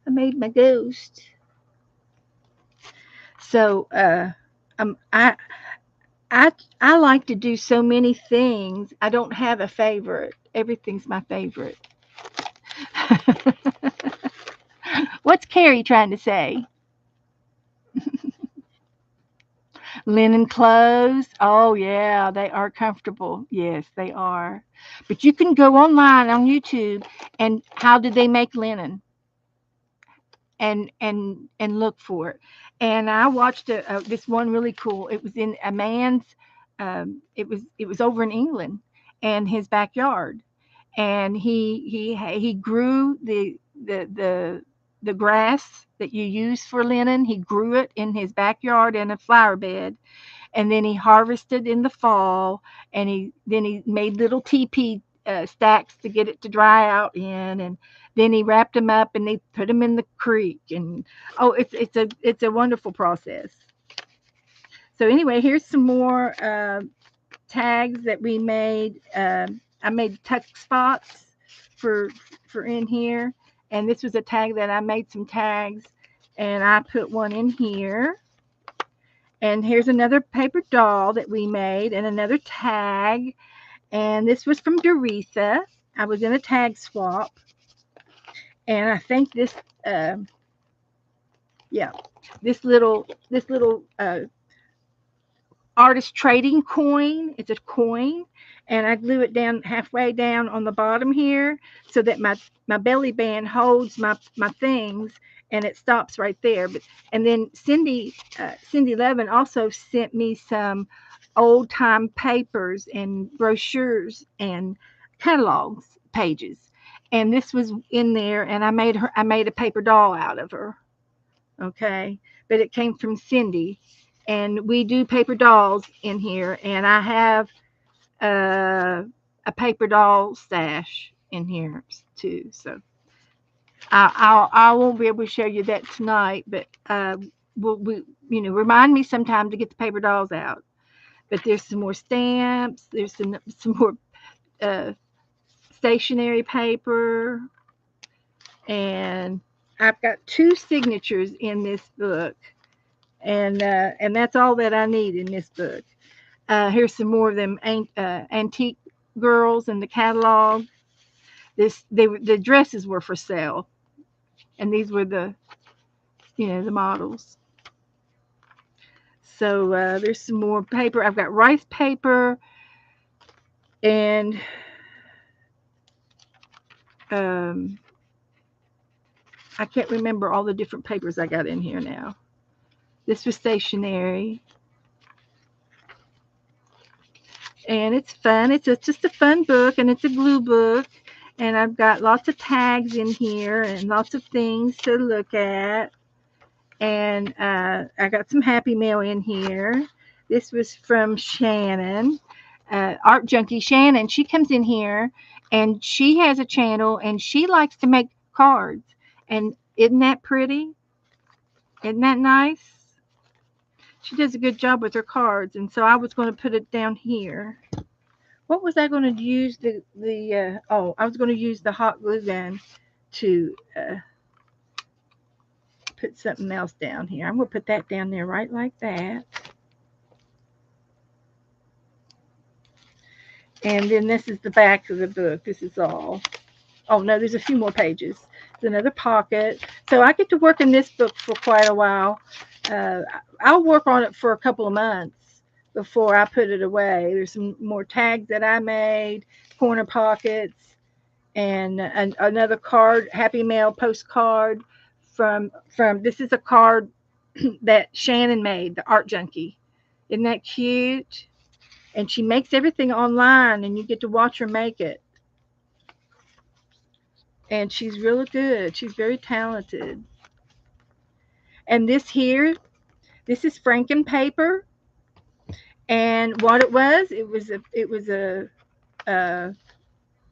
I made my ghost. So um, I I I like to do so many things. I don't have a favorite. Everything's my favorite. What's Carrie trying to say? Linen clothes. Oh yeah, they are comfortable. Yes, they are. But you can go online on YouTube, and how did they make linen, and look for it. And I watched this one really cool. It was in a man's. It was over in England, and his backyard, and he grew the grass that you use for linen. He grew it in his backyard in a flower bed, and then he harvested in the fall, and he made little teepee stacks to get it to dry out in, and then he wrapped them up and they put them in the creek, and oh, it's a wonderful process. So anyway, here's some more tags that we made. I made tuck spots for for in here, and this was a tag that I made some tags, and I put one in here. And here's another paper doll that we made, and another tag. And this was from Doretha. I was in a tag swap, and I think this, uh, yeah, this little artist trading coin. It's a coin, and I glue it down halfway down on the bottom here so that my belly band holds my things, and it stops right there. But and then Cindy Levin also sent me some old time papers and brochures and catalogs pages, and this was in there, and I made a paper doll out of her. Okay, but it came from Cindy, and we do paper dolls in here, and I have uh, a paper doll stash in here too. So I won't be able to show you that tonight, but we remind me sometime to get the paper dolls out. But there's some more stamps. There's some more uh, stationery paper, and I've got two signatures in this book, and that's all that I need in this book. Here's some more of them antique girls in the catalog. The dresses were for sale, and these were the models. So there's some more paper. I've got rice paper, and um, I can't remember all the different papers I got in here now. This was stationery, and it's fun. Just a fun book, and it's a glue book. And I've got lots of tags in here and lots of things to look at. And I got some Happy Mail in here. This was from Shannon, Art Junkie Shannon. She comes in here, and she has a channel, and she likes to make cards. And isn't that pretty? Isn't that nice? She does a good job with her cards, and so I was going to put it down here. What was I going to use I was going to use the hot glue gun to put something else down here. I'm going to put that down there right like that. And then this is the back of the book. This is all. Oh no, there's a few more pages. There's another pocket. So I get to work in this book for quite a while. Uh, I'll work on it for a couple of months before I put it away. There's some more tags that I made, corner pockets, and another card, Happy Mail postcard from this is a card that Shannon made, the Art Junkie. Isn't that cute? And she makes everything online, and you get to watch her make it. And she's really good. She's very talented. And this is Franken paper. And what it was a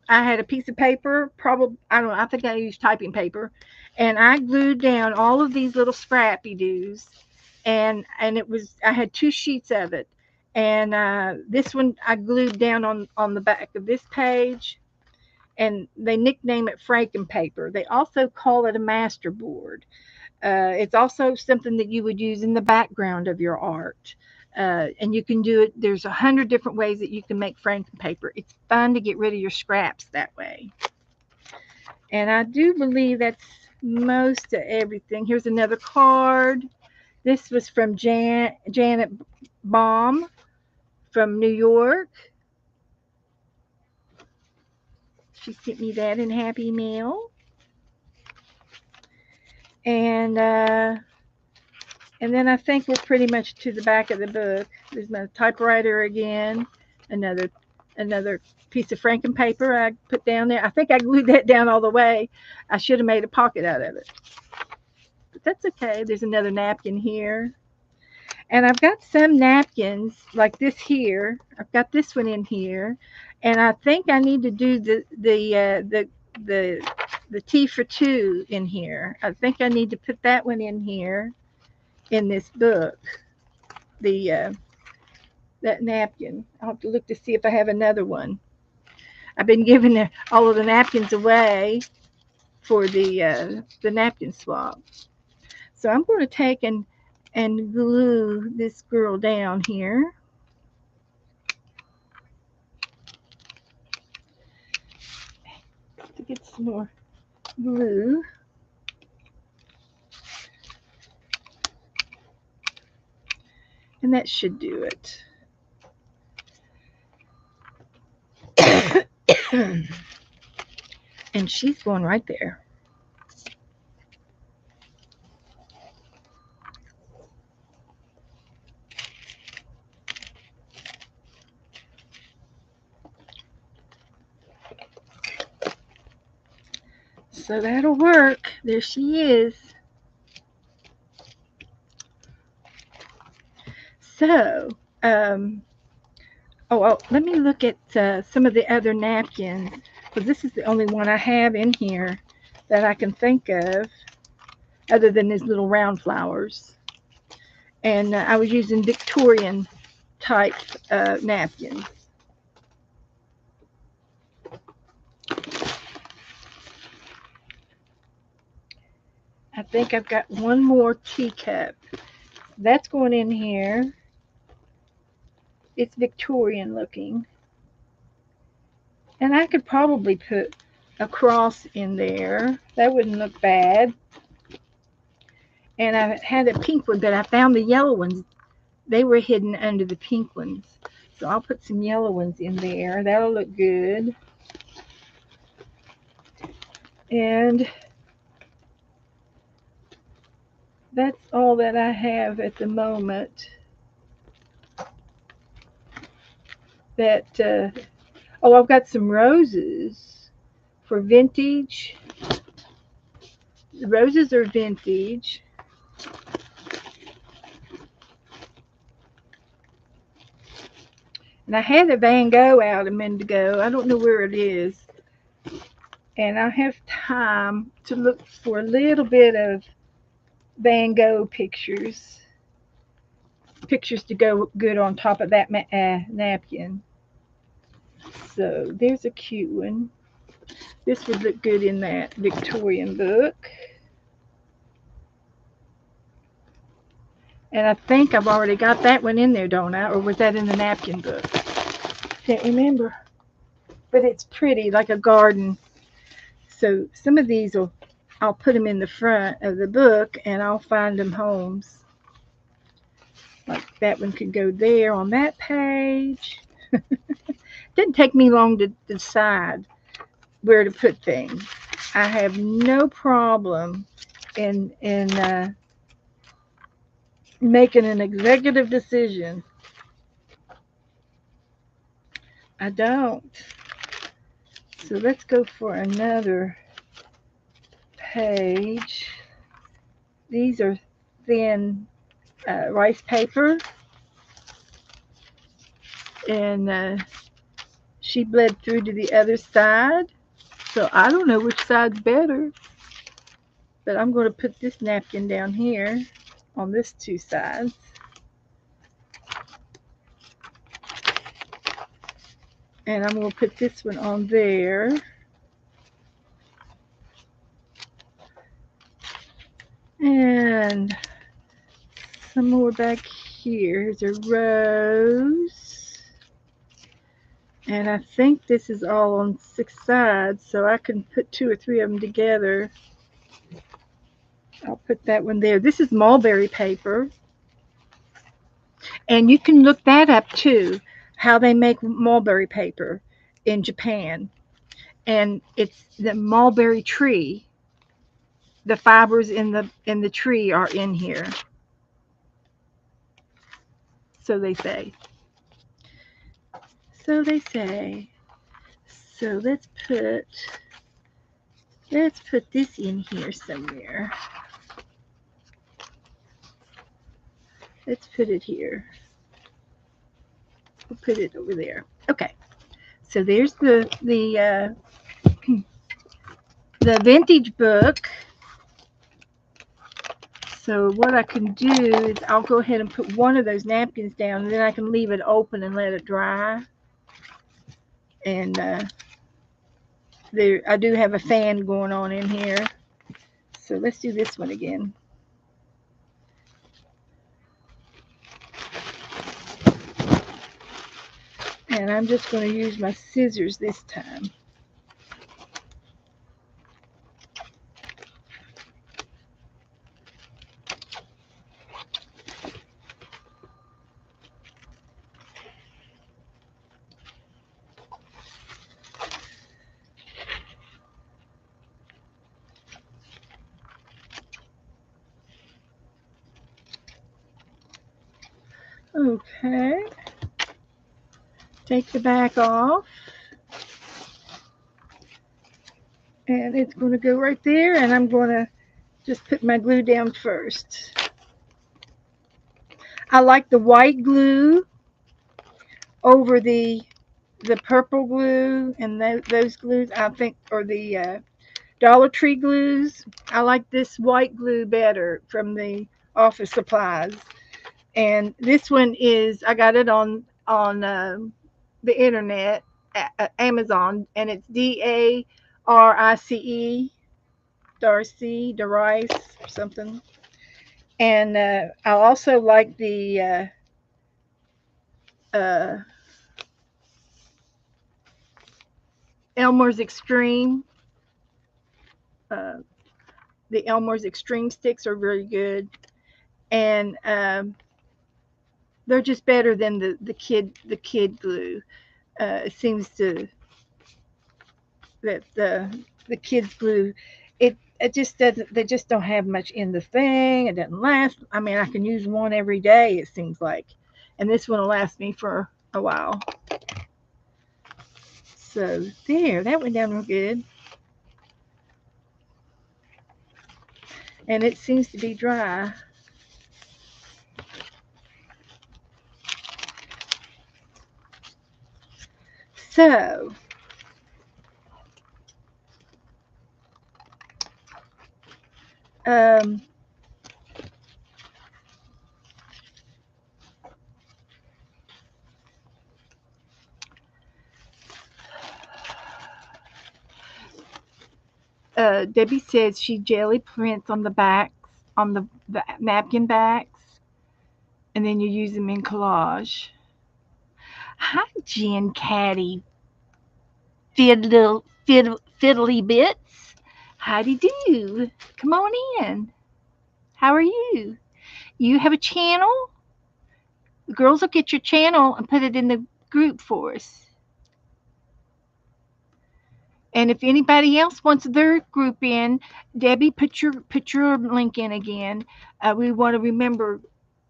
I had a piece of paper, probably I don't know, I think I used typing paper, and I glued down all of these little scrappy doos, and I had two sheets of it, and this one I glued down on the back of this page, and they nickname it Franken paper. They also call it a masterboard. It's also something that you would use in the background of your art. And you can do it. There's 100 different ways that you can make Franken paper. It's fun to get rid of your scraps that way. And I do believe that's most of everything. Here's another card. This was from Janet Baum from New York. She sent me that in Happy Mail. And then I think we're pretty much to the back of the book. There's my typewriter again. Another piece of Franken paper I put down there. I think I glued that down all the way. I should have made a pocket out of it. But that's okay. There's another napkin here. And I've got some napkins like this here. I've got this one in here, and I think I need to do the the tea for two in here. I think I need to put that one in here in this book. The that napkin. I'll have to look to see if I have another one. I've been giving all of the napkins away for the napkin swap. So I'm going to take and glue this girl down here. To get some more glue. And that should do it. And she's going right there. So that'll work. There she is. So, um, let me look at some of the other napkins because this is the only one I have in here that I can think of other than these little round flowers. And I was using Victorian type napkins. I think I've got one more teacup. That's going in here. It's Victorian looking. And I could probably put a cross in there. That wouldn't look bad. And I had a pink one, but I found the yellow ones. They were hidden under the pink ones. So I'll put some yellow ones in there. That'll look good. And that's all that I have at the moment. That I've got some roses for vintage. The roses are vintage. And I had a Van Gogh out a minute ago. I don't know where it is. And I have time to look for a little bit of Van Gogh pictures. Pictures to go good on top of that napkin. So there's a cute one. This would look good in that Victorian book. And I think I've already got that one in there, don't I? Or was that in the napkin book? Can't remember. But it's pretty, like a garden. So some of these I'll put them in the front of the book and I'll find them homes. Like that one could go there on that page. Didn't take me long to decide where to put things. I have no problem in making an executive decision. I don't. So let's go for another page. These are thin rice paper, and she bled through to the other side. So I don't know which side's better, but I'm going to put this napkin down here on this two sides. And I'm going to put this one on there. And some more back here. Here's a rose. And I think this is all on 6 sides, so I can put 2 or 3 of them together. I'll put that one there. This is mulberry paper. And you can look that up too, how they make mulberry paper in Japan. And it's the mulberry tree. The fibers in the tree are in here. So they say. So they say. So let's put this in here somewhere. Let's put it here. We'll put it over there. Okay. So there's the vintage book. So what I can do is I'll go ahead and put one of those napkins down, and then I can leave it open and let it dry. And there, I do have a fan going on in here. So let's do this one again. And I'm just going to use my scissors this time. Okay. Take the back off. And it's going to go right there, and I'm going to just put my glue down first. I like the white glue over the purple glue and those glues, I think, or the Dollar Tree glues. I like this white glue better from the office supplies. And this one is, I got it on the internet, Amazon, and it's Darice, Darice or something. And I also like the uh, Elmer's Extreme. Uh, the Elmer's Extreme sticks are very good, and they're just better than the kid glue. It seems to that the kids glue, it just doesn't. They just don't have much in the thing. It doesn't last. I mean, I can use one every day. It seems like, and this one will last me for a while. So there, that went down real good, and it seems to be dry. So um, Debbie says she jelly prints on the backs, on the napkin backs, and then you use them in collage. Hi, Jen Caddy, fiddly bits. Howdy do. Come on in. How are you? You have a channel? The girls will get your channel and put it in the group for us. And if anybody else wants their group in, Debbie, put your link in again. We want to remember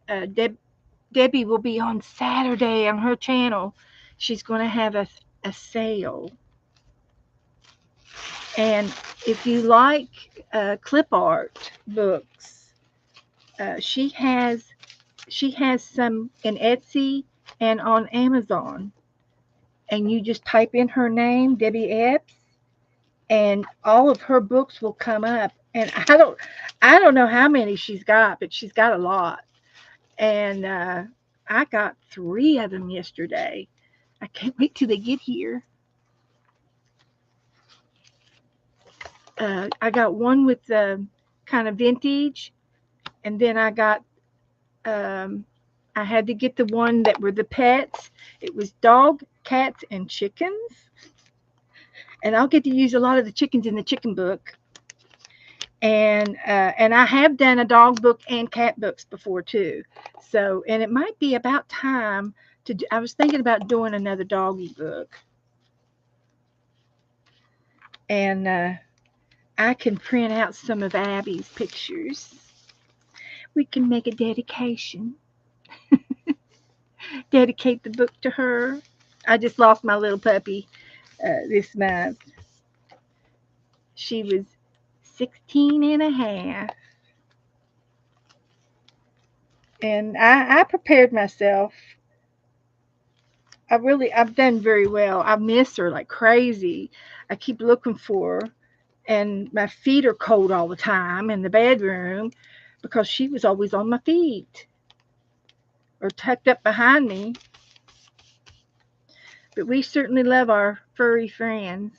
Debbie will be on Saturday on her channel. She's going to have a sale. And if you like clip art books, she has some in Etsy and on Amazon. And you just type in her name, Debbie Epps, and all of her books will come up. And I don't know how many she's got, but she's got a lot. And I got 3 of them yesterday. I can't wait till they get here. I got one with kind of vintage, and then um, I had to get the one that were the pets. It was dog, cats, and chickens. And I'll get to use a lot of the chickens in the chicken book. And I have done a dog book and cat books before too. So, and it might be about time to. I was thinking about doing another doggy book, and I can print out some of Abby's pictures. We can make a dedication. Dedicate the book to her. I just lost my little puppy this month. She was 16 and a half. And I prepared myself. I've done very well. I miss her like crazy. I keep looking for her, and my feet are cold all the time in the bedroom because she was always on my feet or tucked up behind me. But we certainly love our furry friends.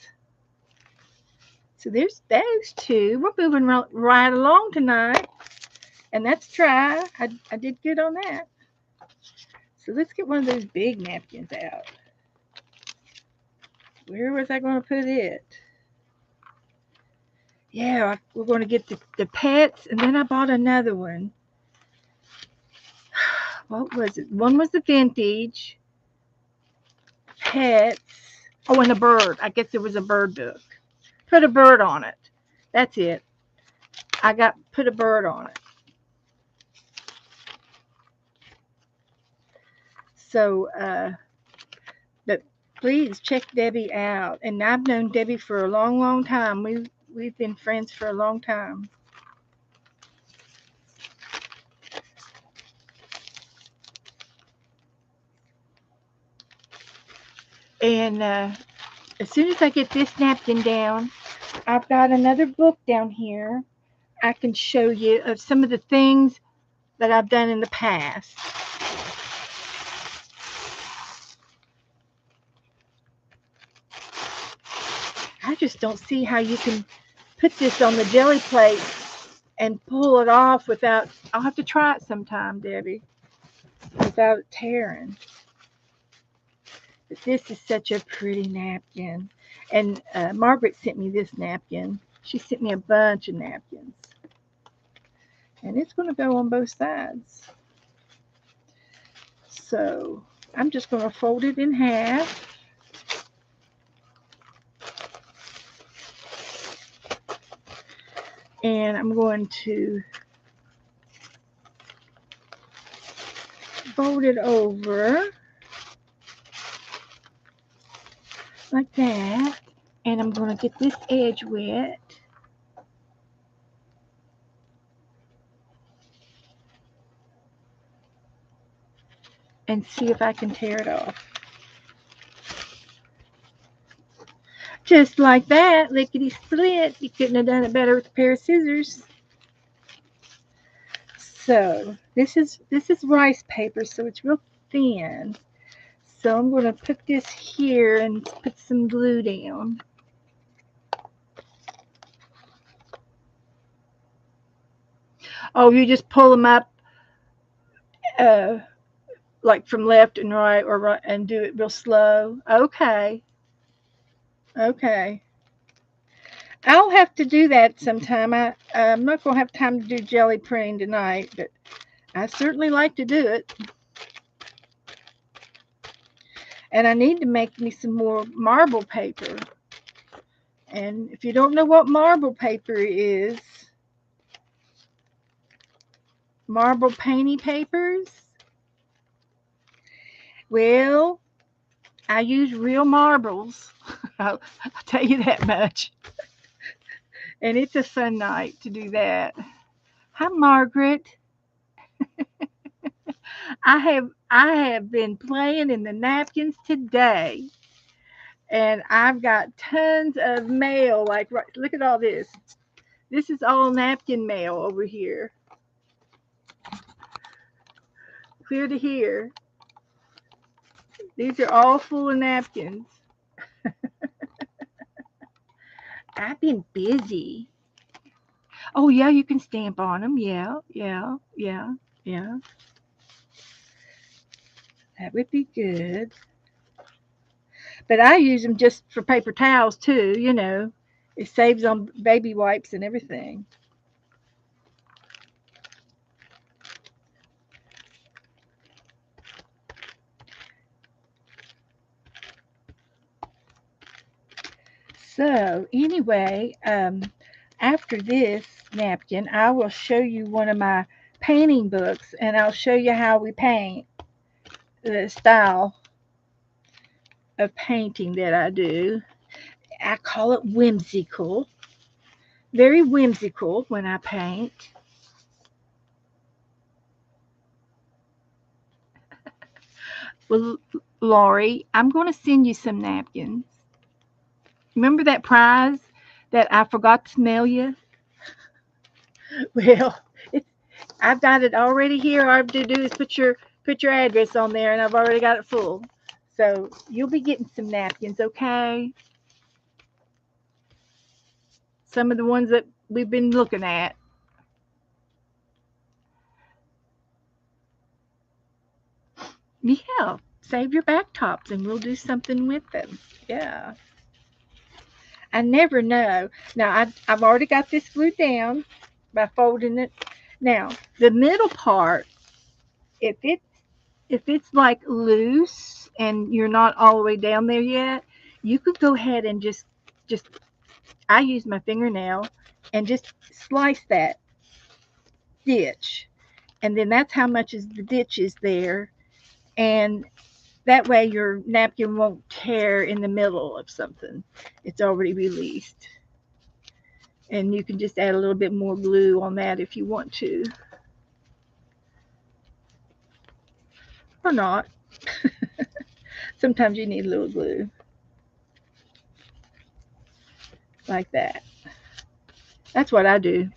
So there's those two. We're moving right along tonight, and that's try. I did good on that. So let's get one of those big napkins out. Where was I going to put it? Yeah, we're going to get the pets, and then I bought another one. What was it? One was the vintage pets. Oh, and a bird. I guess there was a bird book. Put a bird on it. That's it. I got put a bird on it. So, but please check Debbie out. And I've known Debbie for a long, long time. We've been friends for a long time. And as soon as I get this napkin down, I've got another book down here. I can show you of some of the things that I've done in the past. I just don't see how you can put this on the jelly plate and pull it off without. I'll have to try it sometime, Debbie, without it tearing. But this is such a pretty napkin. And Margaret sent me this napkin. She sent me a bunch of napkins. And it's going to go on both sides. So I'm just going to fold it in half. And I'm going to fold it over like that. And I'm going to get this edge wet. And see if I can tear it off. Just like that, lickety split. You couldn't have done it better with a pair of scissors. So this is rice paper, so it's real thin. So I'm going to put this here and put some glue down. Oh, you just pull them up, uh, like from left and right, or right, and do it real slow. Okay, okay. I'll have to do that sometime. I'm not going to have time to do jelly printing tonight, but I certainly like to do it. And I need to make me some more marble paper. And if you don't know what marble paper is, marble painting papers, well, I use real marbles. I'll tell you that much. And it's a fun night to do that. Hi, Margaret. I have been playing in the napkins today, and I've got tons of mail. Like, look at all this. This is all napkin mail over here, clear to here. These are all full of napkins. I've been busy. Oh yeah, you can stamp on them. Yeah, yeah, yeah, yeah. That would be good. But I use them just for paper towels too. It saves on baby wipes and everything. So anyway, after this napkin, I will show you one of my painting books, and I'll show you how we paint, the style of painting that I do. I call it whimsical, very whimsical when I paint. Well, Laurie, I'm going to send you some napkins. Remember that prize that I forgot to mail you? Well, it's I've got it already here. All I have to do is put your address on there, and I've already got it full. So you'll be getting some napkins, okay? Some of the ones that we've been looking at. Yeah, save your back tops, and we'll do something with them. Yeah, I never know. Now I've already got this glued down by folding it. Now the middle part, if it's like loose and you're not all the way down there yet, you could go ahead and just I use my fingernail and just slice that ditch. And then that's how much is the ditch is there. And that way your napkin won't tear in the middle of something. It's already released. And you can just add a little bit more glue on that if you want to. Or not. Sometimes you need a little glue. Like that. That's what I do.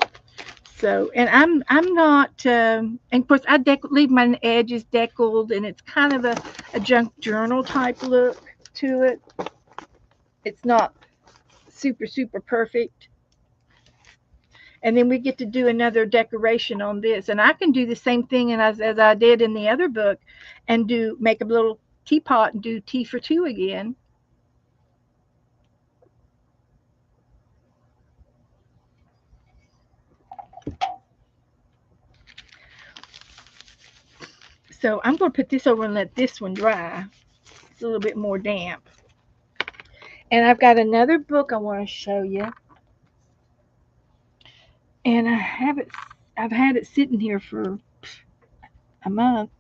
So, and I'm not, and of course leave my edges deckled, and it's kind of a junk journal type look to it. It's not super perfect. And then we get to do another decoration on this, and I can do the same thing as I did in the other book, and do make a little teapot and do tea for two again. So I'm going to put this over and let this one dry. It's a little bit more damp. And I've got another book I want to show you. And I've had it sitting here for a month,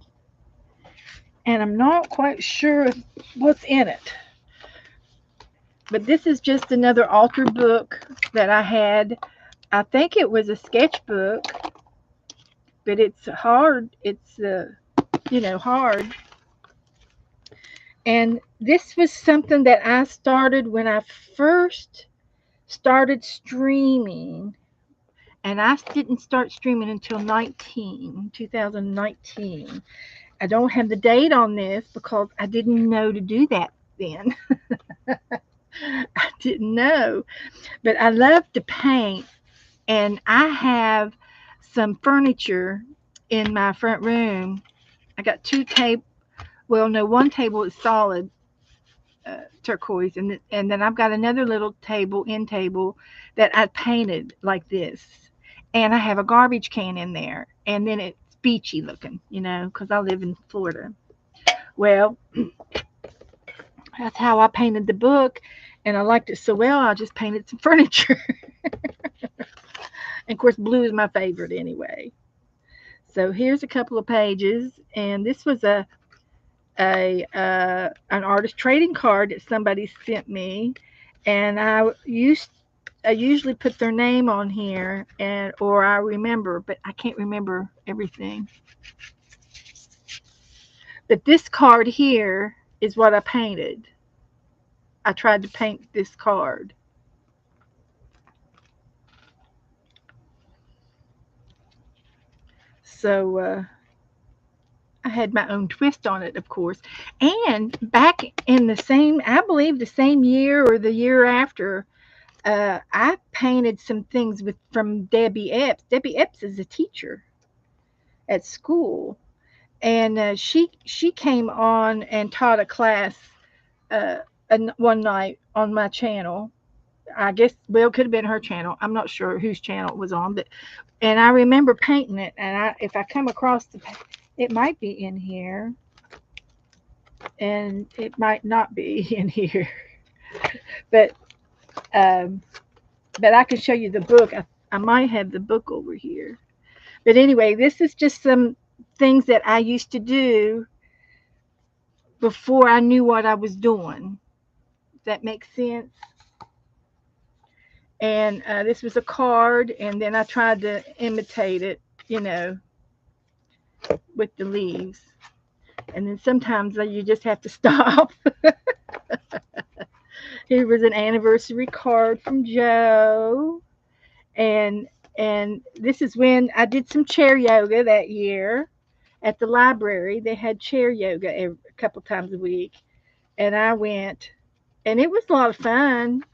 and I'm not quite sure what's in it. But this is just another altered book that I had. I think it was a sketchbook, but it's hard. It's hard. And this was something that I started when I first started streaming, and I didn't start streaming until 2019. I don't have the date on this because I didn't know to do that then. I didn't know. But I love to paint, and I have some furniture in my front room. I got two table. Well, no, one table is solid turquoise, and then I've got another little end table that I painted like this, and I have a garbage can in there, and then it's beachy looking, because I live in Florida. Well, that's how I painted the book, and I liked it so well, I just painted some furniture. And of course, blue is my favorite anyway. So here's a couple of pages, and this was an artist trading card that somebody sent me, and I usually put their name on here, or I remember, but I can't remember everything. But this card here is what I painted. I tried to paint this card. So I had my own twist on it, of course. And back in I believe the same year or the year after, I painted some things from Debbie Epps. Debbie Epps is a teacher at school, and she came on and taught a class uh, one night on my channel. I guess, well, it could have been her channel. I'm not sure whose channel it was on, but and I remember painting it. And if I come across it might be in here, and it might not be in here, but um, but I can show you the book. I might have the book over here. But anyway, this is just some things that I used to do before I knew what I was doing. Does that make sense? And this was a card, and then I tried to imitate it, with the leaves. And then sometimes you just have to stop. Here was an anniversary card from Joe, and this is when I did some chair yoga that year at the library. They had chair yoga a couple times a week, and I went, and it was a lot of fun.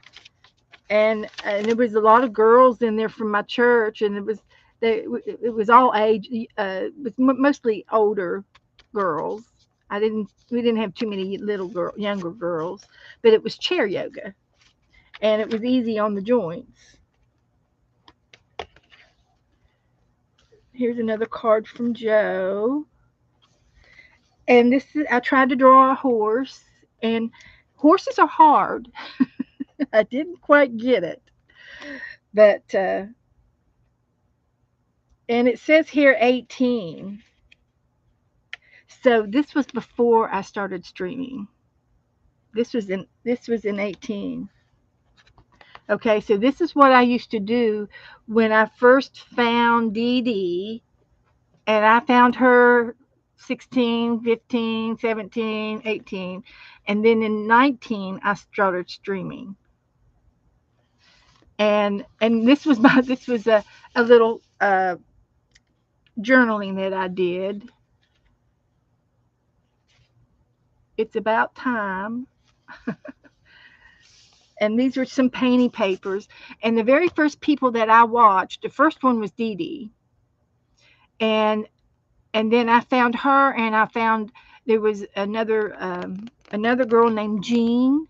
And there was a lot of girls in there from my church, and it was all age, it was mostly older girls. I didn't We didn't have too many younger girls, but it was chair yoga, and it was easy on the joints. Here's another card from Joe, and this is I tried to draw a horse, and horses are hard. I didn't quite get it, but and it says here 18. So this was before I started streaming. This was in 18. Okay, so this is what I used to do when I first found Dee Dee, and I found her 16, 15, 17, 18, and then in 19 I started streaming. And this was a little journaling that I did. It's about time. And these are some painting papers. And the very first people that I watched, the first one was Dee Dee, and then I found her, and I found there was another girl named Jean.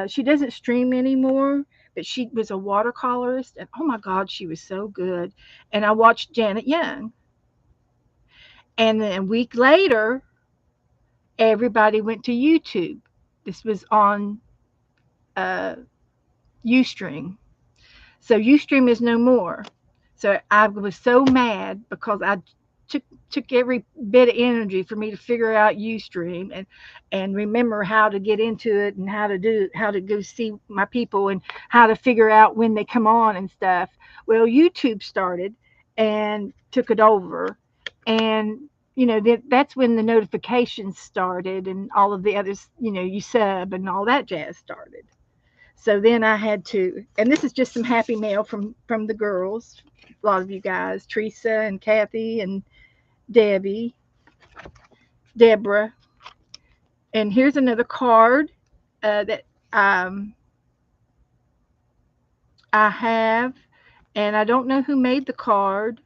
She doesn't stream anymore, but she was a watercolorist, and oh my God, she was so good. And I watched Janet Young, and then a week later, everybody went to YouTube. This was on uh, UStream. So Ustream is no more. So I was so mad because I took took every bit of energy for me to figure out Ustream and remember how to get into it and how to go see my people and how to figure out when they come on and stuff. Well, YouTube started and took it over, and that's when the notifications started and all of the others. You sub and all that jazz started. So then I had to, and this is just some happy mail from the girls, a lot of you guys, Teresa and Kathy and Debbie, Deborah. And here's another card that um, I have, and I don't know who made the card.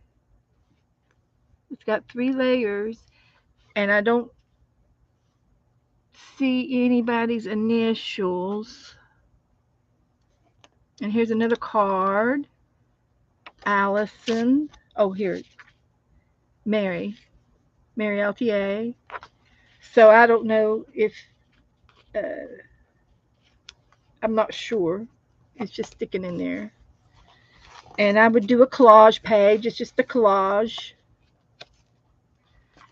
It's got 3 layers, and I don't see anybody's initials. And here's another card, Allison. Oh, here, Mary, Mary LTA. So I don't know if I'm not sure. It's just sticking in there. And I would do a collage page. It's just a collage.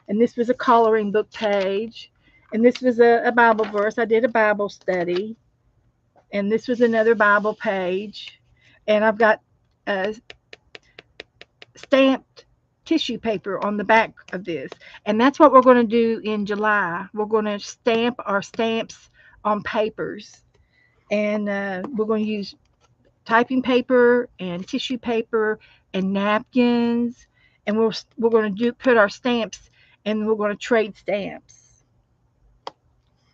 And this was a coloring book page. And this was a Bible verse. I did a Bible study. And this was another Bible page. And I've got stamped tissue paper on the back of this. And that's what we're going to do in July. We're going to stamp our stamps on papers. And we're going to use typing paper and tissue paper and napkins, and we're going to do put our stamps, and we're going to trade stamps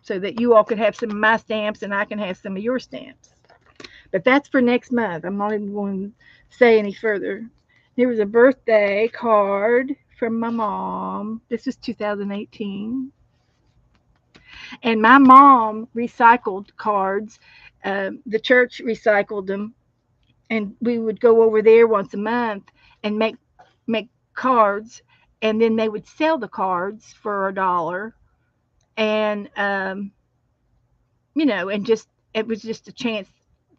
so that you all could have some of my stamps and I can have some of your stamps. But that's for next month. I'm not even going to say any further. There was a birthday card from my mom. This was 2018. And my mom recycled cards. The church recycled them, and we would go over there once a month and make cards, and then they would sell the cards for $1, and and just it was just a chance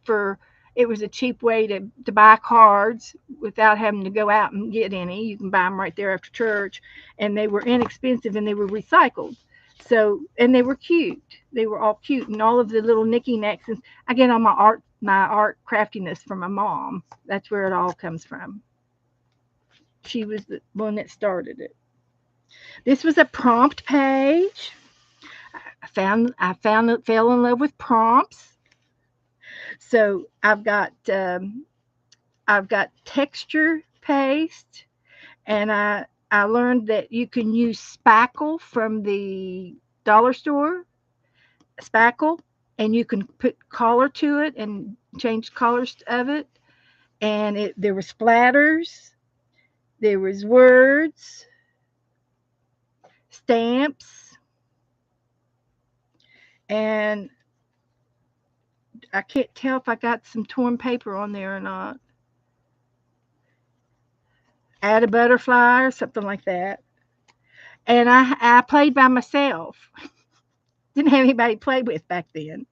for it was a cheap way to buy cards without having to go out and get any. You can buy them right there after church, and they were inexpensive and they were recycled. So, and they were cute. They were all cute, and all of the little knickknacks. And I get all my art craftiness from my mom. That's where it all comes from. She was the one that started it. This was a prompt page. I fell in love with prompts. So I've got texture paste, and I learned that you can use spackle from the dollar store, spackle, and you can put color to it and change colors of it. And there were splatters, there was words, stamps, and I can't tell if I got some torn paper on there or not. Add a butterfly or something like that. And I played by myself. Didn't have anybody to play with back then.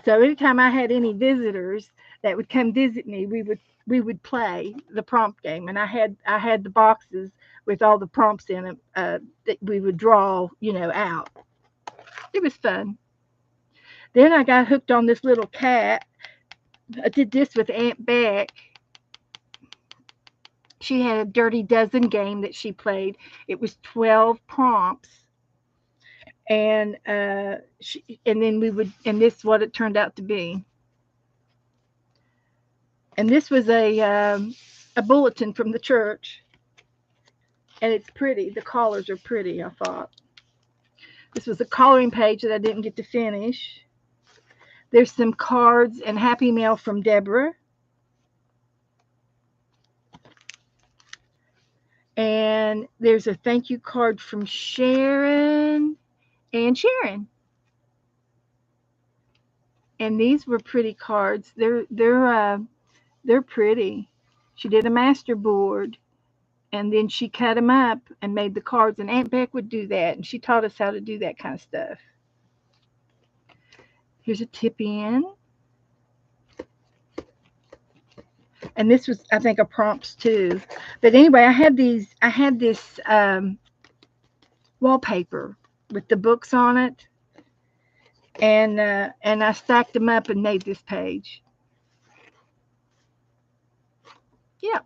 So anytime I had any visitors that would come visit me, we would play the prompt game, and I had the boxes with all the prompts in them that we would draw, out. It was fun. Then I got hooked on this little cat. I did this with Aunt Beck. She had a Dirty Dozen game that she played. It was 12 prompts, and then and this is what it turned out to be. And this was a bulletin from the church, and it's pretty. The colors are pretty, I thought. This was a coloring page that I didn't get to finish. There's some cards and happy mail from Deborah. And there's a thank you card from Sharon and Sharon. And these were pretty cards. They're pretty. She did a master board, and then she cut them up and made the cards. And Aunt Beck would do that, and she taught us how to do that kind of stuff. Here's a tip in. And this was, I think, a prompts too. But anyway, I had this wallpaper with the books on it, and I stacked them up and made this page. Yeah,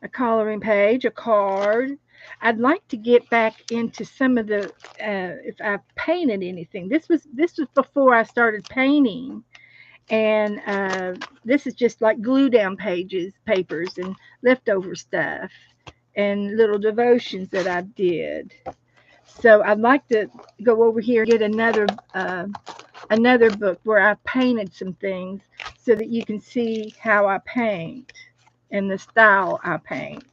a coloring page, a card. I'd like to get back into some of the if I've painted anything. This was before I started painting, and this is just like glue down papers, and leftover stuff, and little devotions that I did. So I'd like to go over here and get another book where I painted some things so that you can see how I paint and the style I paint.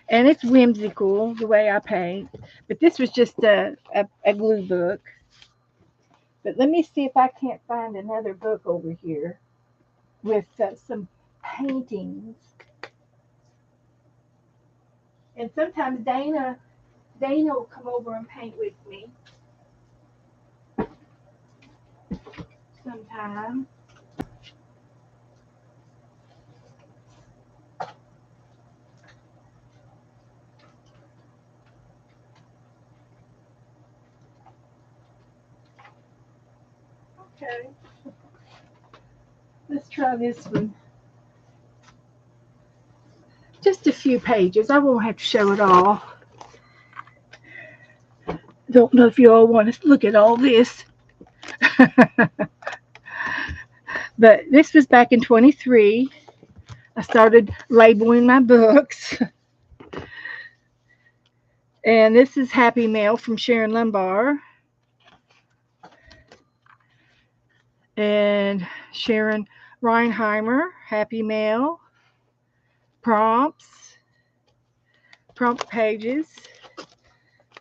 And it's whimsical the way I paint, but this was just a glue book. But let me see if I can't find another book over here with some paintings. And sometimes Dana will come over and paint with me. Sometime. Okay. Let's try this one. Just a few pages. I won't have to show it all. Don't know if you all want to look at all this. But this was back in 23. I started labeling my books. And this is Happy Mail from Sharon Lumbar. And Sharon Reinheimer, Happy Mail. Prompts. Prompt pages.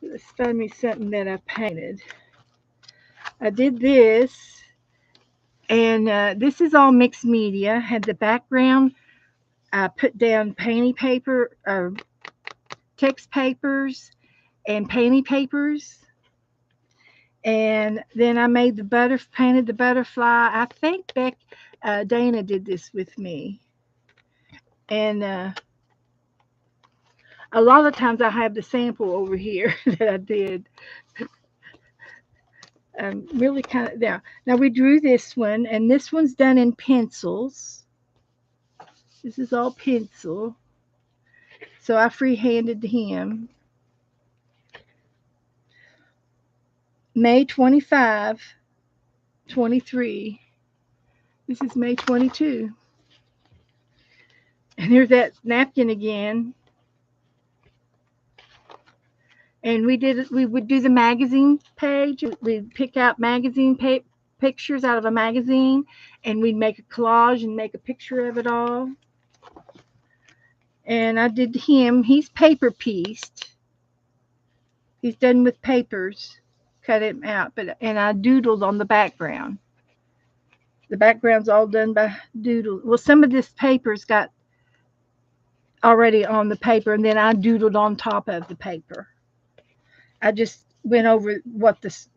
Let's find me something that I painted. I did this, and this is all mixed media. Had the background. I put down painty paper, text papers, and painty papers, and then I made painted the butterfly. I think Dana did this with me, and a lot of times I have the sample over here that I did. Really kind of there. Now we drew this one, and this one's done in pencils. This is all pencil. So I freehanded him May 25, 23. This is May 22. And here's that napkin again. And we would do the magazine page. We'd pick out pictures out of a magazine, and we'd make a collage and make a picture of it all. And I did him. He's paper pieced. He's done with papers. Cut him out, and I doodled on the background. The background's all done by doodle. Well, some of this paper's got already on the paper, and then I doodled on top of the paper. I just went over what this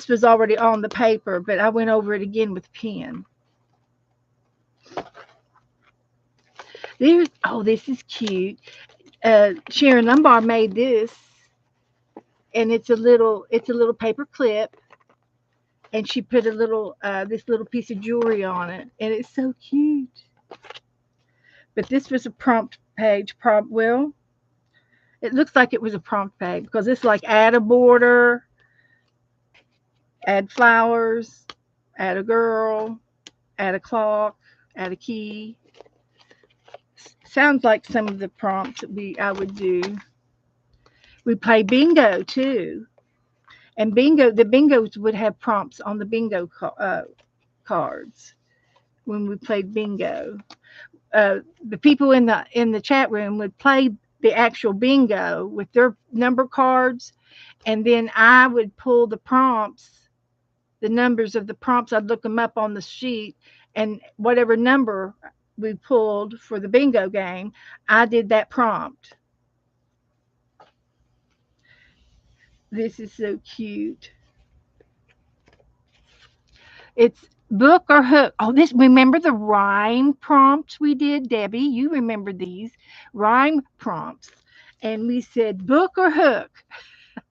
was already on the paper, but I went over it again with pen. This is cute. Sharon Lombard made this, and it's a little paper clip, and she put a little this little piece of jewelry on it, and it's so cute. But this was a prompt page. Well, it looks like it was a prompt page because it's like add a border, add flowers, add a girl, add a clock, add a key. Sounds like some of the prompts that I would do. We play bingo too, and the bingos would have prompts on the bingo cards when we played bingo. The people in the chat room would play the actual bingo with their number cards, and then I would pull the numbers of the prompts. I'd look them up on the sheet, and whatever number we pulled for the bingo game, I did that prompt. This is so cute. It's book or hook. Oh, remember the rhyme prompts we did, Debbie? You remember these rhyme prompts. And we said book or hook.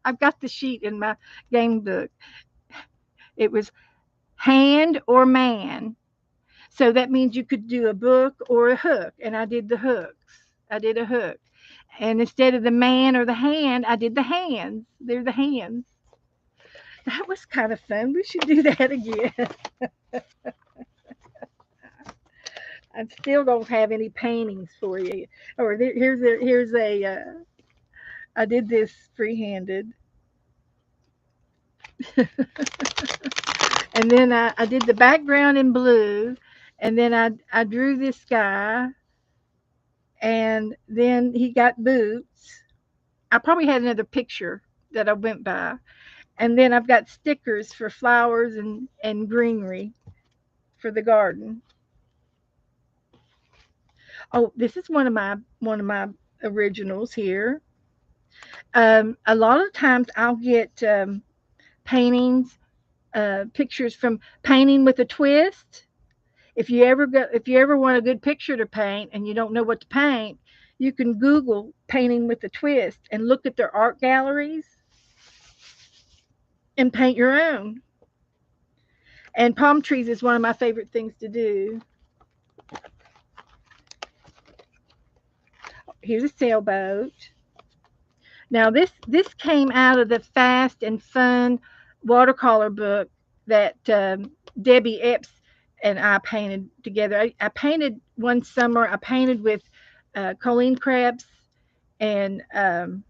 I've got the sheet in my game book. It was hand or man. So that means you could do a book or a hook. And I did the hooks. I did a hook. And instead of the man or the hand, I did the hands. They're the hands. That was kind of fun. We should do that again. I still don't have any paintings for you. Or here's a I did this freehanded. And then I did the background in blue, and then I drew this guy, and then he got boots. I probably had another picture that I went by, and then I've got stickers for flowers and greenery for the garden. Oh, this is one of my originals here. A lot of times I'll get paintings, pictures from Painting with a Twist. If you ever want a good picture to paint and you don't know what to paint, you can Google Painting with a Twist and look at their art galleries and paint your own. And palm trees is one of my favorite things to do. Here's a sailboat. Now this came out of the Fast and Fun watercolor book that Debbie Epps and I painted together. I painted one summer. I painted with Colleen Krebs and um,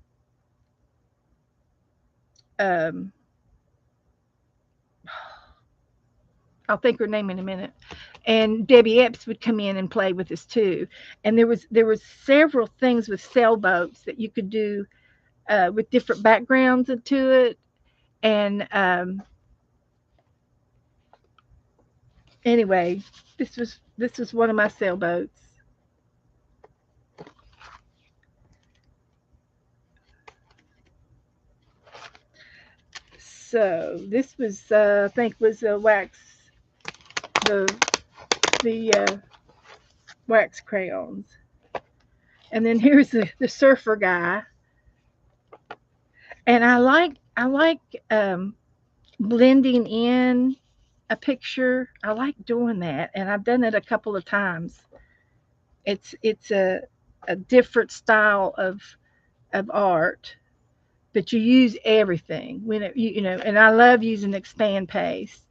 I'll think her name in a minute. And Debbie Epps would come in and play with us too. And there was several things with sailboats that you could do with different backgrounds into it. And anyway, this was one of my sailboats. So this was I think was the the wax crayons. And then here's the surfer guy. And I like blending in a picture. I like doing that, and I've done it a couple of times. It's a a different style of art, but you use everything when you know. And I love using expand paste.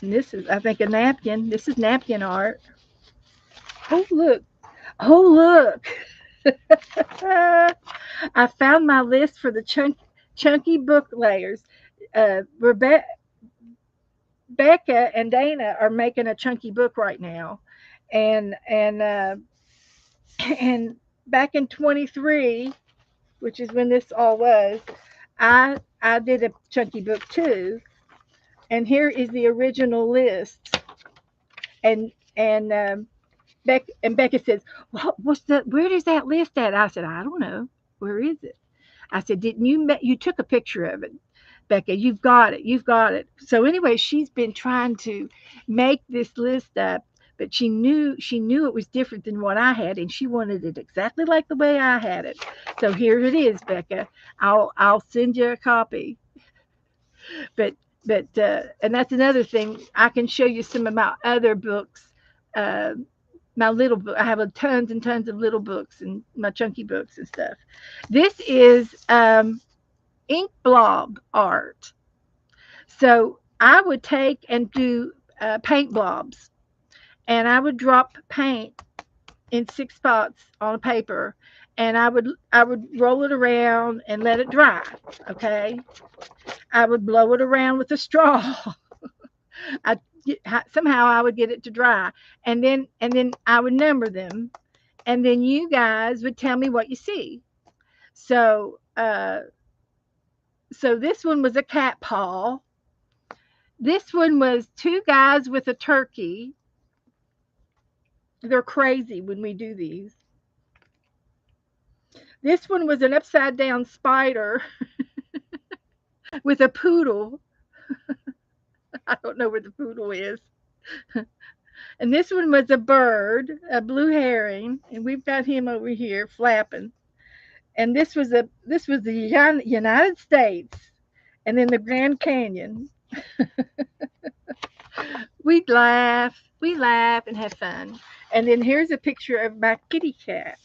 And this is, I think, a napkin. This is napkin art. Oh look! Oh look! I found my list for the chunky book layers. Rebecca and Dana are making a chunky book right now, and and back in 23, which is when this all was, I did a chunky book too, and here is the original list, and Becca says, what's that? Where is that list at? I said, I don't know. Where is it? I said, didn't you took a picture of it, Becca? You've got it. You've got it. So anyway, she's been trying to make this list up, but she knew it was different than what I had, and she wanted it exactly like the way I had it. So here it is, Becca. I'll send you a copy. But and that's another thing. I can show you some of my other books. Uh, my little book. I have tons and tons of little books and my chunky books and stuff. This is ink blob art. So I would take and do paint blobs, and I would drop paint in 6 spots on a paper, and I would roll it around and let it dry. Okay, I would blow it around with a straw. I somehow I would get it to dry, and then I would number them, and then you guys would tell me what you see. So so this one was a cat paw. This one was two guys with a turkey. They're crazy when we do these. This one was an upside down spider with a poodle. I don't know where the poodle is. And this one was a bird, a blue herring, and we've got him over here flapping. And this was the United States, and then the Grand Canyon. We laugh and have fun. And then here's a picture of my kitty cat.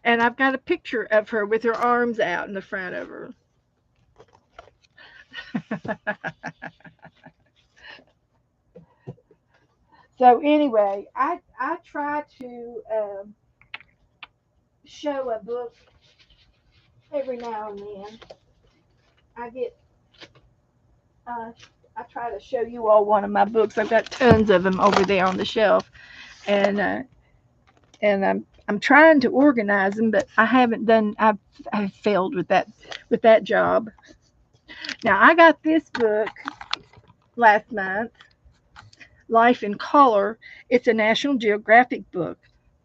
And I've got a picture of her with her arms out in the front of her. So anyway, I try to show a book every now and then. I get uh, I try to show you all one of my books. I've got tons of them over there on the shelf, and I'm trying to organize them, but I haven't done. I've failed with that job. Now I got this book last month, Life in Color. It's a National Geographic book.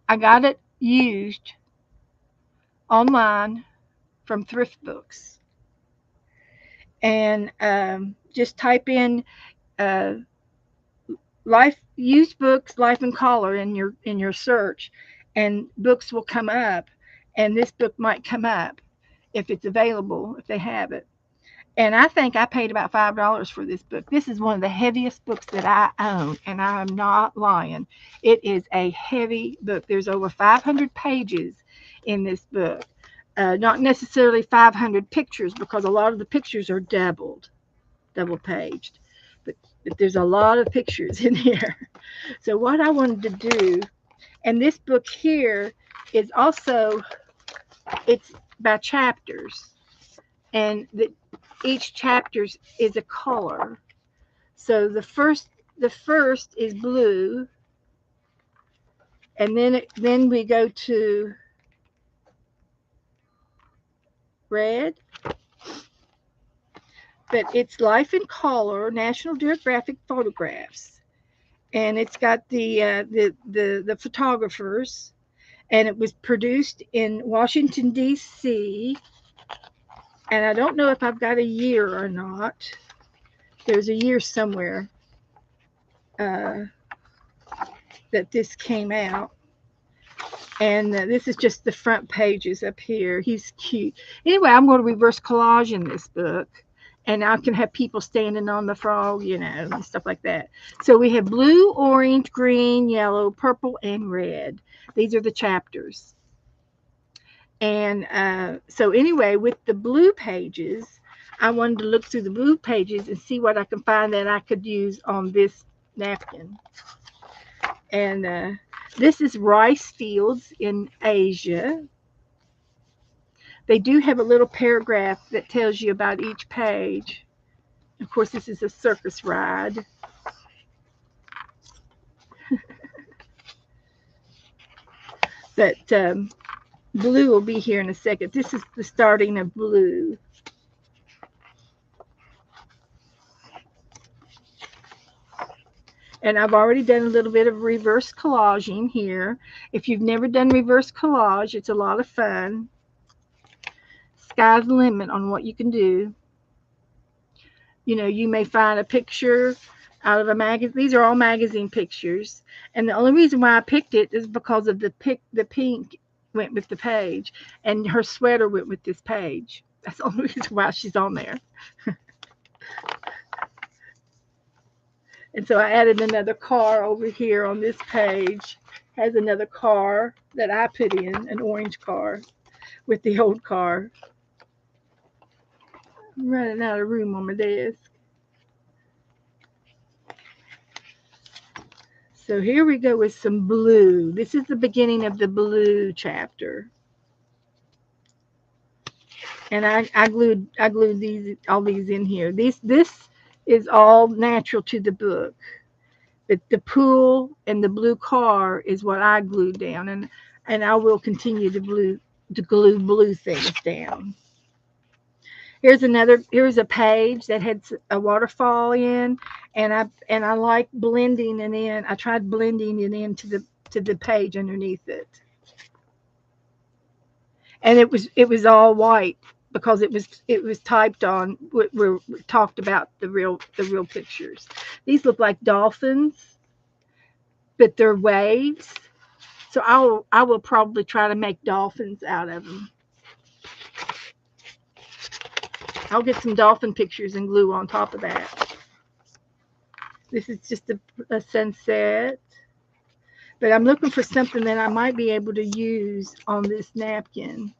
I got it used online from thrift books, and just type in uh, life used books life in color in your search, and books will come up, and this book might come up if it's available, if they have it. And I think I paid about $5 for this book. This is one of the heaviest books that I own, and I'm not lying. It is a heavy book. There's over 500 pages in this book. Not necessarily 500 pictures, because a lot of the pictures are double paged. But there's a lot of pictures in here. So what I wanted to do, and this book here is also, it's by chapters, and each chapter is a color. So the first is blue, and then we go to red. But it's Life in Color, National Geographic photographs, and it's got the photographers, and it was produced in Washington D.C. And I don't know if I've got a year or not. There's a year somewhere uh, that this came out. And this is just the front pages up here. He's cute. Anyway, I'm going to reverse collage in this book. And I can have people standing on the frog, and stuff like that. So we have blue, orange, green, yellow, purple, and red. These are the chapters. And so, anyway, with the blue pages, I wanted to look through the blue pages and see what I can find that I could use on this napkin. And this is rice fields in Asia. They do have a little paragraph that tells you about each page. Of course, this is a circus ride. But blue will be here in a second. This is the starting of blue. And I've already done a little bit of reverse collaging here. If you've never done reverse collage, it's a lot of fun. Sky's the limit on what you can do. You may find a picture out of a magazine. These are all magazine pictures. And the only reason why I picked it is because of the pink went with the page. And her sweater went with this page. That's the only reason why she's on there. And so I added another car over here on this page. Has another car that I put in, an orange car with the old car. I'm running out of room on my desk. So here we go with some blue. This is the beginning of the blue chapter. And I glued all these in here. This is all natural to the book. The pool and the blue car is what I glued down, and I will continue to glue blue things down. Here's a page that had a waterfall in, and I like blending it in. I tried blending it into the page underneath it. And it was all white because it was typed on where we talked about the real pictures. These look like dolphins, but they're waves. So I will probably try to make dolphins out of them. I'll get some dolphin pictures and glue on top of that. This is just a sunset. But I'm looking for something that I might be able to use on this napkin,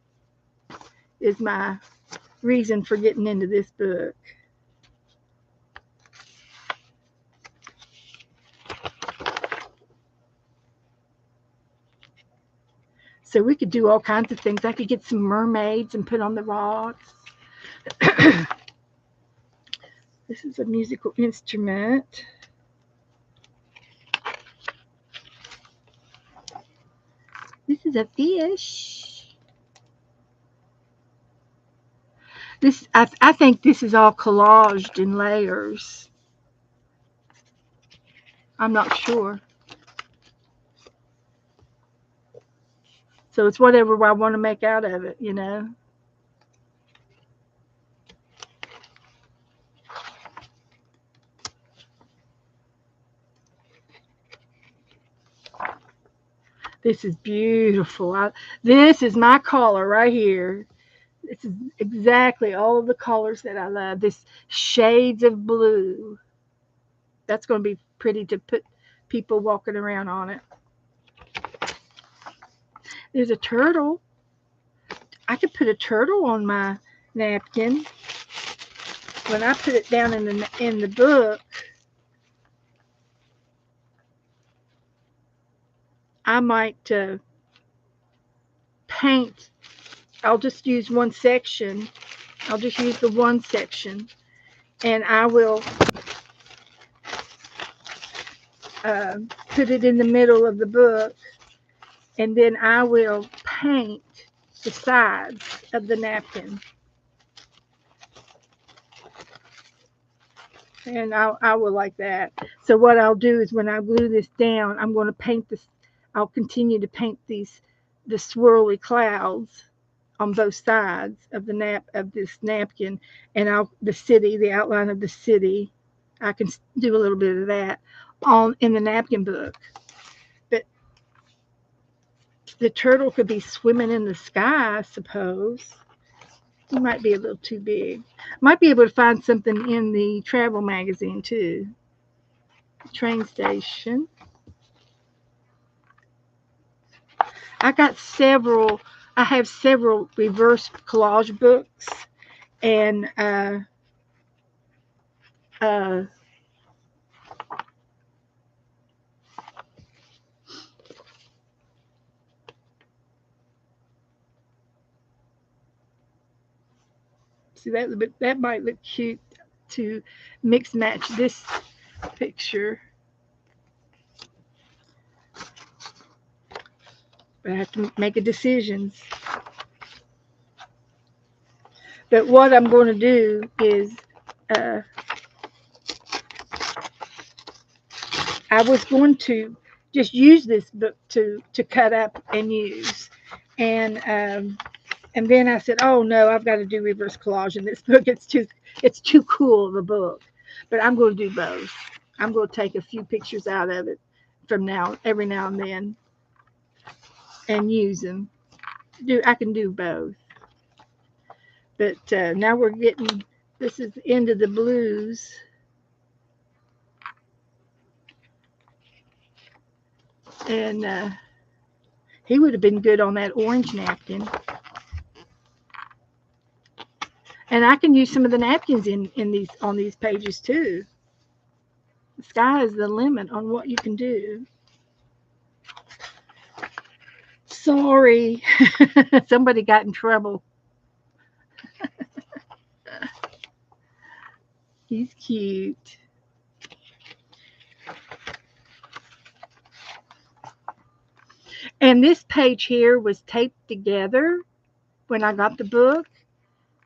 is my reason for getting into this book. So we could do all kinds of things. I could get some mermaids and put on the rocks. This is a musical instrument. This is a fish. I think this is all collaged in layers. I'm not sure. So it's whatever I want to make out of it, This is beautiful. This is my color right here. This is exactly all of the colors that I love. This shades of blue. That's going to be pretty to put people walking around on it. There's a turtle. I could put a turtle on my napkin. When I put it down in the book, I might paint. I'll just use one section. I'll just use the one section, and I will put it in the middle of the book, and then I will paint the sides of the napkin. And I will like that. So what I'll do is when I glue this down, I'm going to paint this. I'll continue to paint the swirly clouds on both sides of this napkin, and the outline of the city. I can do a little bit of that in the napkin book. But The turtle could be swimming in the sky, I suppose. He might be a little too big. Might be able to find something in the travel magazine too. Train station. I got several. I have several reverse collage books, and uh, see that might look cute to mix match this picture, but I have to make a decision. But what I'm going to do is, uh, I was going to just use this book to cut up and use, and then I said, oh no, I've got to do reverse collage in this book. It's too cool of a book, but I'm going to do both. I'm going to take a few pictures out of it from now every now and then and use them. I can do both. But now we're getting, this is the end of the blues. And he would have been good on that orange napkin. And I can use some of the napkins in these on these pages too. The sky is the limit on what you can do. Sorry, somebody got in trouble. He's cute. And this page here was taped together when I got the book.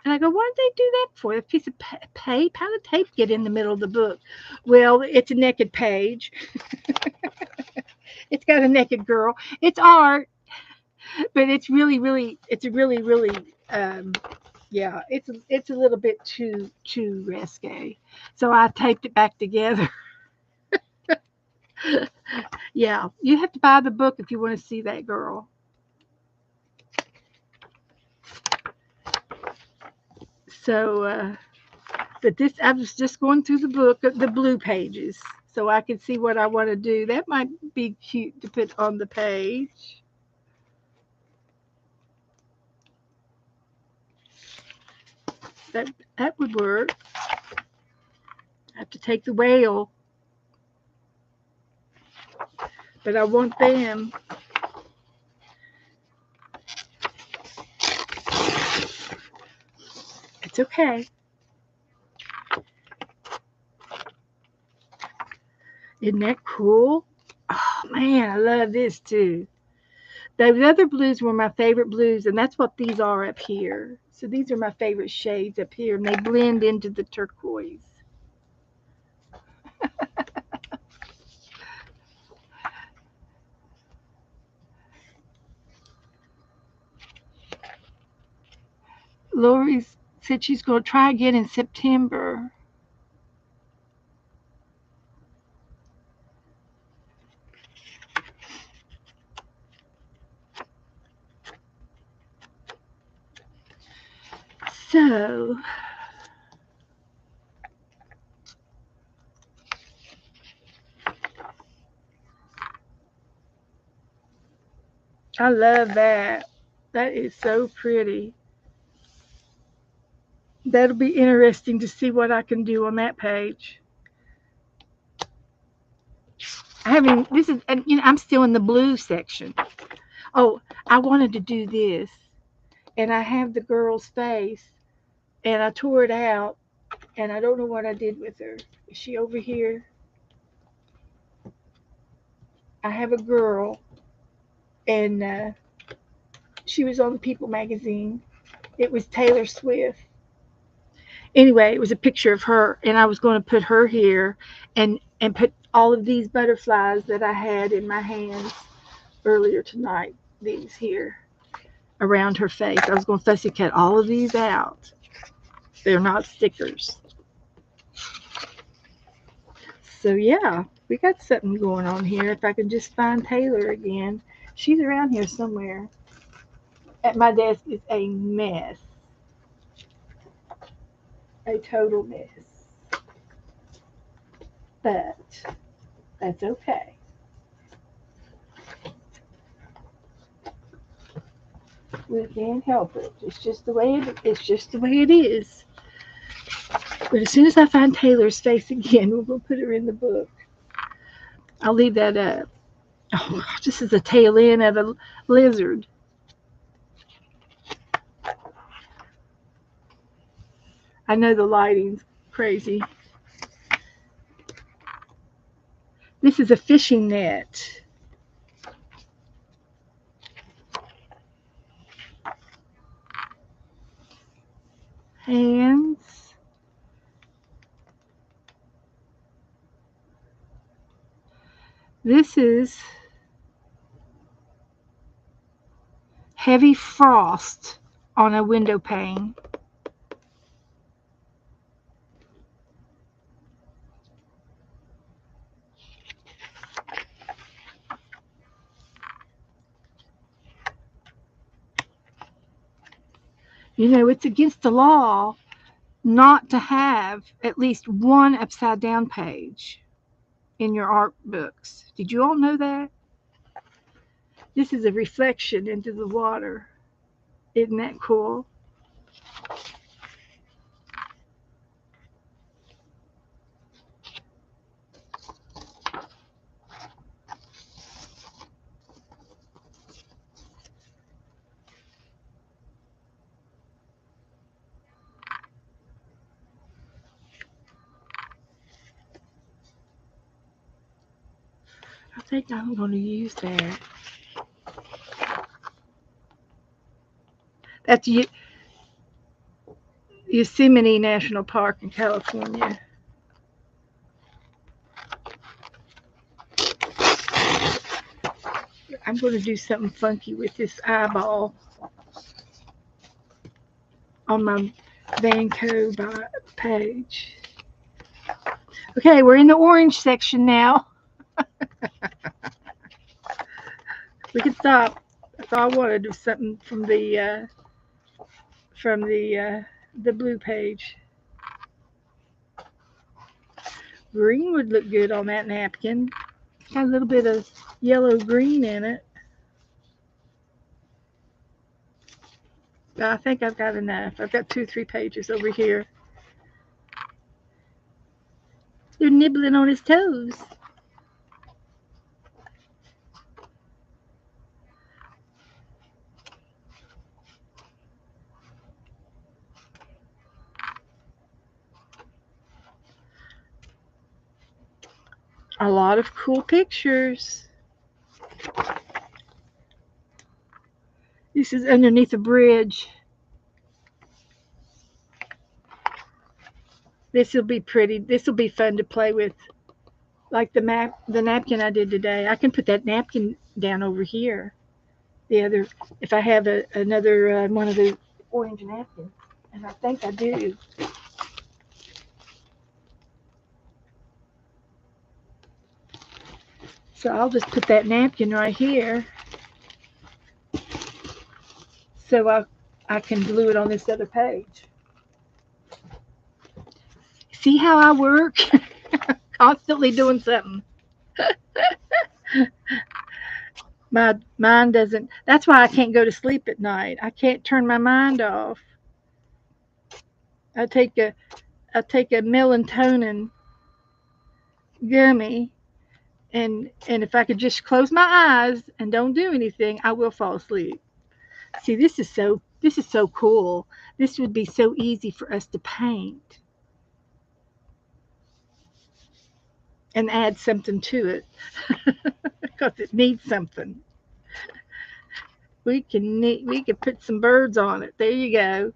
And I go, why did they do that for? A piece of tape? How did tape get in the middle of the book? Well, it's a naked page. It's got a naked girl. It's art, but it's yeah, it's a little bit too risque. So I taped it back together. Yeah, you have to buy the book if you want to see that girl. So, but this, I was just going through the book, the blue pages, so I can see what I want to do. That might be cute to put on the page. That would work. I have to take the whale, but I want them. It's okay. Isn't that cool? Oh man, I love this too. Those other blues were my favorite blues, and that's what these are up here. So these are my favorite shades up here, and they blend into the turquoise. Lori said she's going to try again in September. So, I love that. That is so pretty. That'll be interesting to see what I can do on that page. This is, and I'm still in the blue section. Oh, I wanted to do this, and I have the girl's face, and I tore it out, and I don't know what I did with her. Is she over here? I have a girl, and she was on the People magazine. It was Taylor Swift. Anyway, it was a picture of her, and I was going to put her here, and put all of these butterflies that I had in my hands earlier tonight. These here around her face. I was going to fussy cut all of these out. They're not stickers. So yeah, We got something going on here. If I can just find Taylor again. She's around here somewhere. At my desk is a mess. A total mess. But that's okay. We can't help it. It's just the way it is. But as soon as I find Taylor's face again, we'll put her in the book. I'll leave that up. Oh gosh, this is the tail end of a lizard. I know the lighting's crazy. This is a fishing net. Hands. This is heavy frost on a window pane. You know, it's against the law not to have at least one upside down page in your art books. Did you all know that? This is a reflection into the water. Isn't that cool? I think I'm going to use that. That's Yosemite National Park in California. I'm going to do something funky with this eyeball on my Vanco page. Okay, we're in the orange section now. We can stop. That's all I wanted was something from the blue page. Green would look good on that napkin. Got a little bit of yellow green in it. But I think I've got enough. I've got 2 or 3 pages over here. They're nibbling on his toes. A lot of cool pictures. This is underneath a bridge. This will be pretty. This will be fun to play with. Like the napkin I did today. I can put that napkin down over here. The other, if I have another one of the orange napkins, and I think I do. So I'll just put that napkin right here, so I can glue it on this other page. See how I work? Constantly doing something. My mind doesn't. That's why I can't go to sleep at night. I can't turn my mind off. I take a melatonin gummy, and if I could just close my eyes and don't do anything, I will fall asleep. See, this is so cool. This would be so easy for us to paint and add something to it because it needs something. We can put some birds on it. There you go.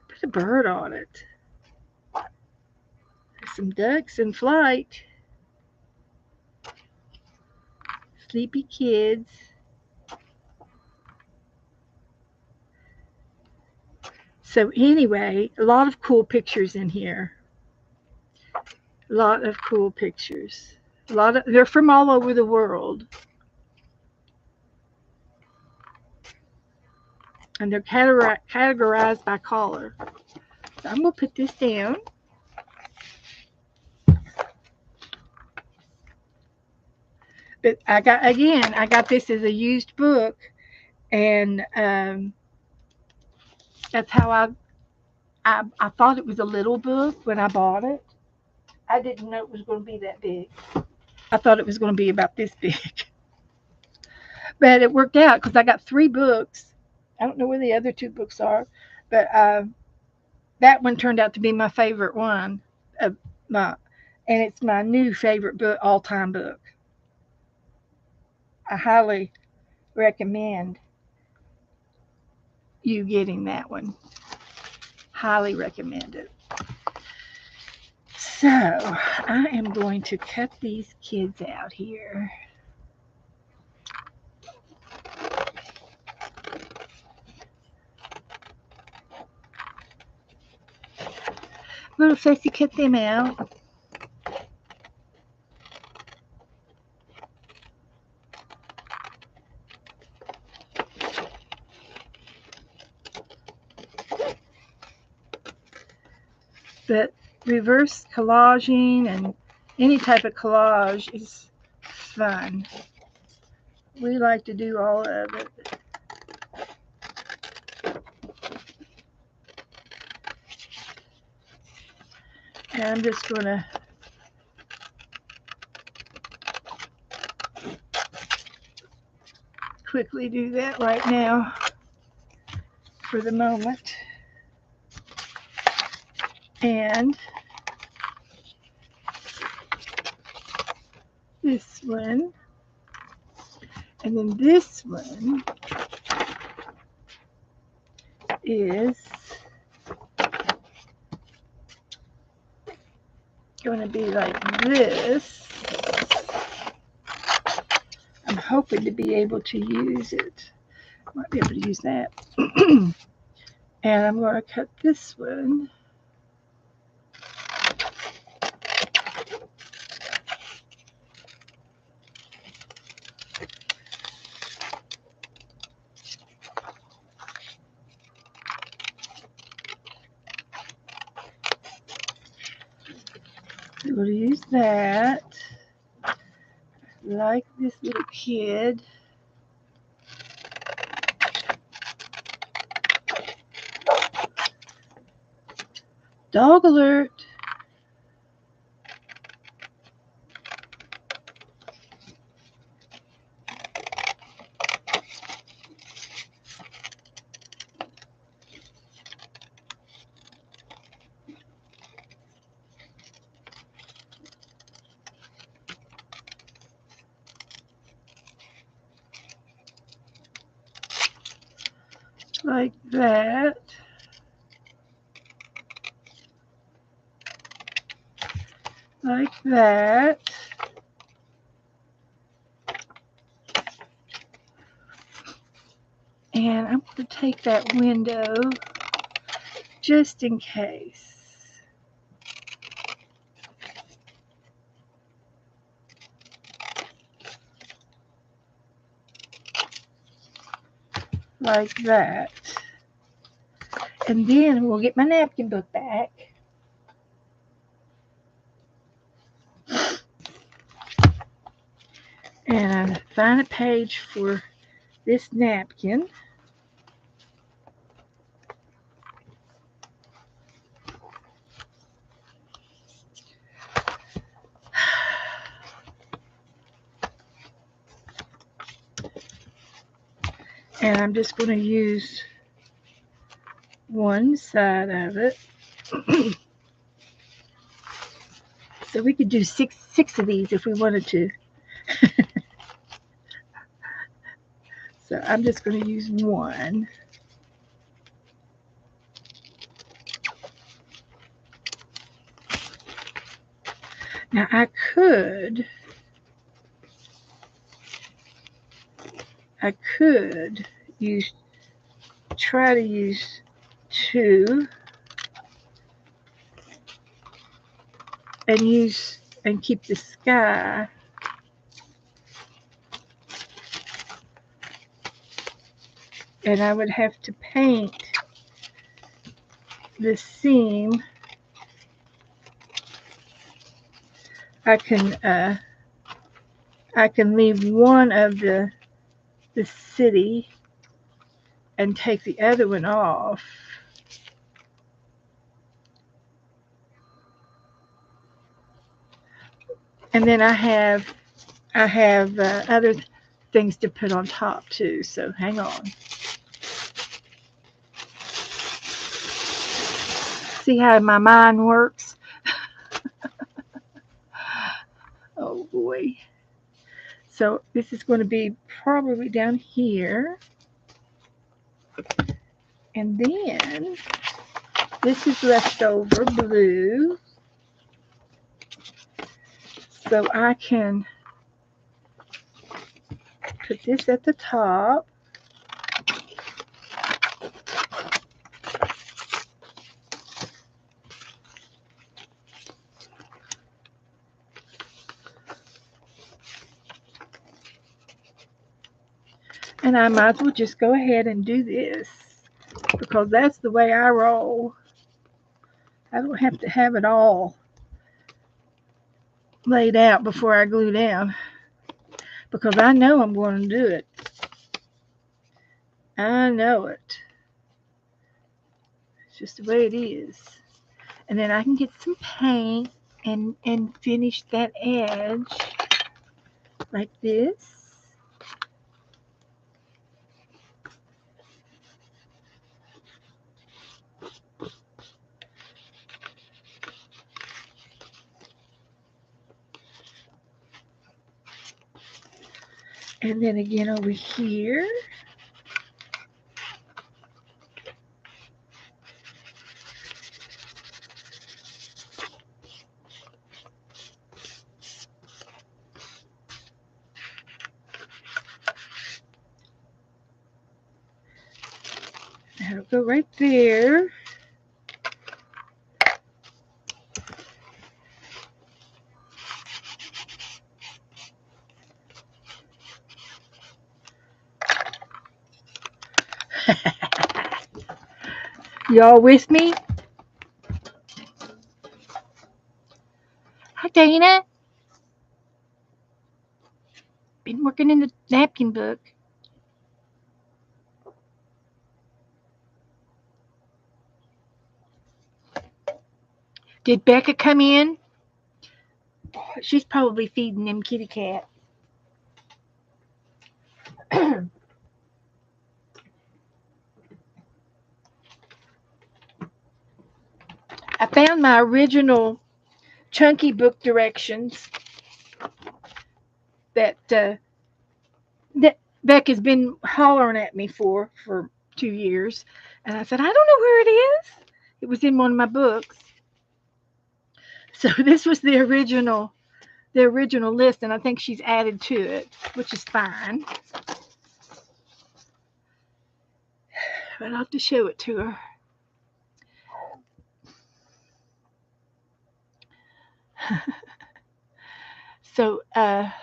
Put a bird on it. There's some ducks in flight. Sleepy kids. So anyway, a lot of cool pictures in here. A lot of cool pictures. They're from all over the world, and they're categorized by color. So I'm gonna put this down. But I got this as a used book, and that's how I thought it was a little book when I bought it. I didn't know it was going to be that big. I thought it was going to be about this big, but it worked out because I got three books. I don't know where the other two books are, but that one turned out to be my favorite one. My and it's my new favorite book, all time book. I highly recommend you getting that one. Highly recommend it. So I am going to cut these kids out here. Little Fussy, cut them out. But reverse collaging and any type of collage is fun. We like to do all of it. And I'm just going to quickly do that right now for the moment. And this one. And then this one is going to be like this. I'm hoping to be able to use it. Might be able to use that. And I'm going to cut this one. I'm going to use that. Like this little kid. Dog alert. Like that. Like that. And I'm going to take that window just in case. Like that. And then we'll get my napkin book back. And find a page for this napkin. And I'm just going to use one side of it. So we could do six of these if we wanted to. So I'm just going to use one. Now I could try to use two and use and keep the sky. And I would have to paint the seam. I can leave one of the city and take the other one off. And then I have other things to put on top too. So hang on. See how my mind works? Oh boy. So this is going to be probably down here. And then this is leftover blue. So I can put this at the top. And I might as well just go ahead and do this because that's the way I roll. I don't have to have it all laid out before I glue down because I know I'm going to do it. I know it. It's just the way it is. And then I can get some paint and finish that edge like this. And then again over here. That'll go right there. Y'all with me? Hi, Dana. Been working in the napkin book. Did Becca come in? She's probably feeding them kitty cat. I found my original chunky book directions that that Becca's been hollering at me for 2 years, and I said I don't know where it is. It was in one of my books. So this was the original list, and I think she's added to it, which is fine. But I'll have to show it to her. So I'm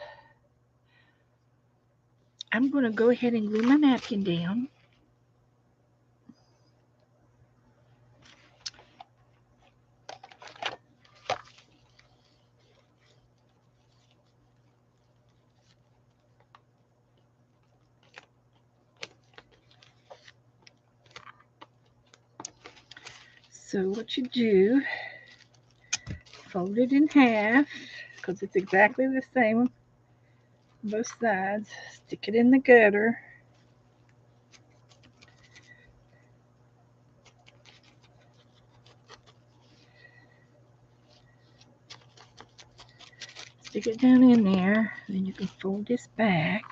going to go ahead and glue my napkin down. So what you do, fold it in half because it's exactly the same on both sides. Stick it in the gutter. Stick it down in there. Then you can fold this back.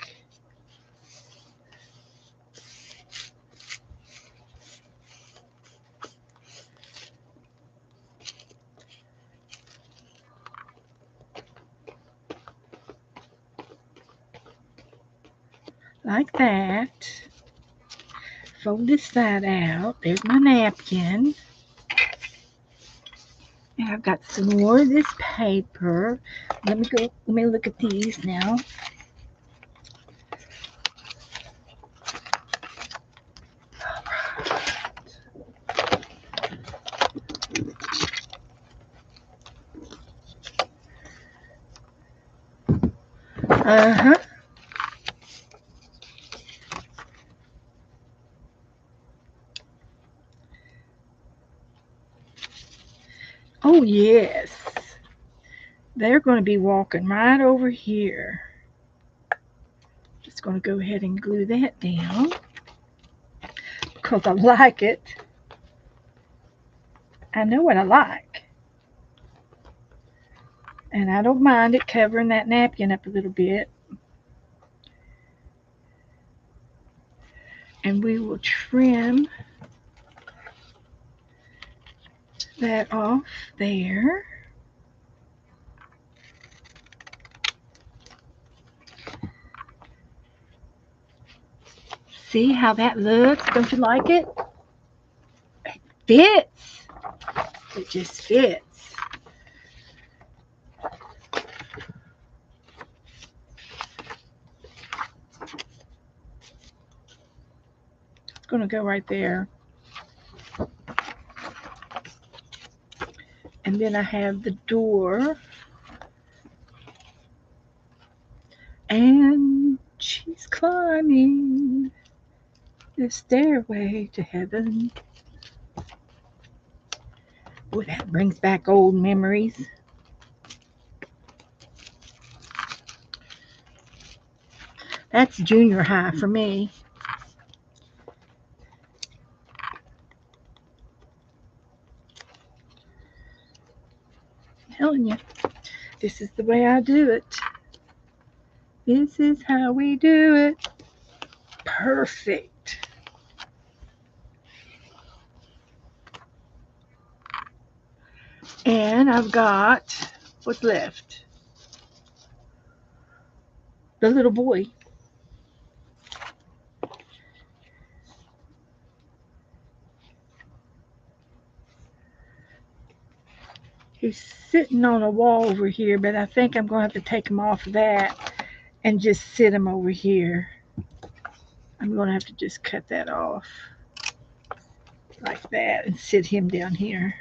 Like that. Fold this side out. There's my napkin. And I've got some more of this paper. Let me look at these now. Uh-huh. Oh, yes. They're going to be walking right over here. Just going to go ahead and glue that down because I like it. I know what I like. And I don't mind it covering that napkin up a little bit. And we will trim that off there. See how that looks? Don't you like it? It fits. It just fits. It's going to go right there. And then I have the door. And she's climbing the stairway to heaven. Boy, that brings back old memories. That's junior high for me. I'm telling you, this is the way I do it. This is how we do it. Perfect. And I've got what's left. The little boy. He's sitting on a wall over here, but I think I'm going to have to take him off of that and just sit him over here. I'm going to have to just cut that off like that and sit him down here.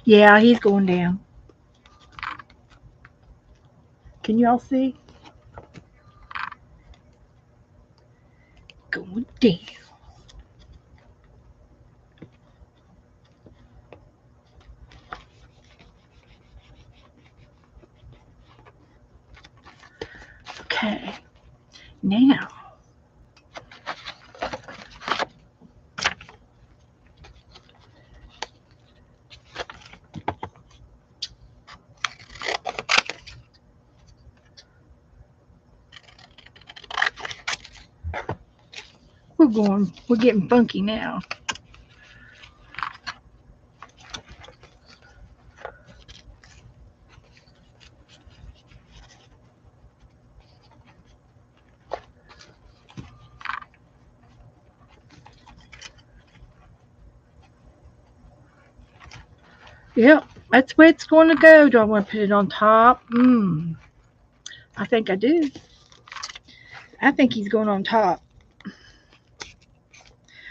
Yeah, he's going down. Can you all see? Going down. Okay, now we're getting funky now. Yep, that's where it's going to go. Do I want to put it on top? I think I do. I think he's going on top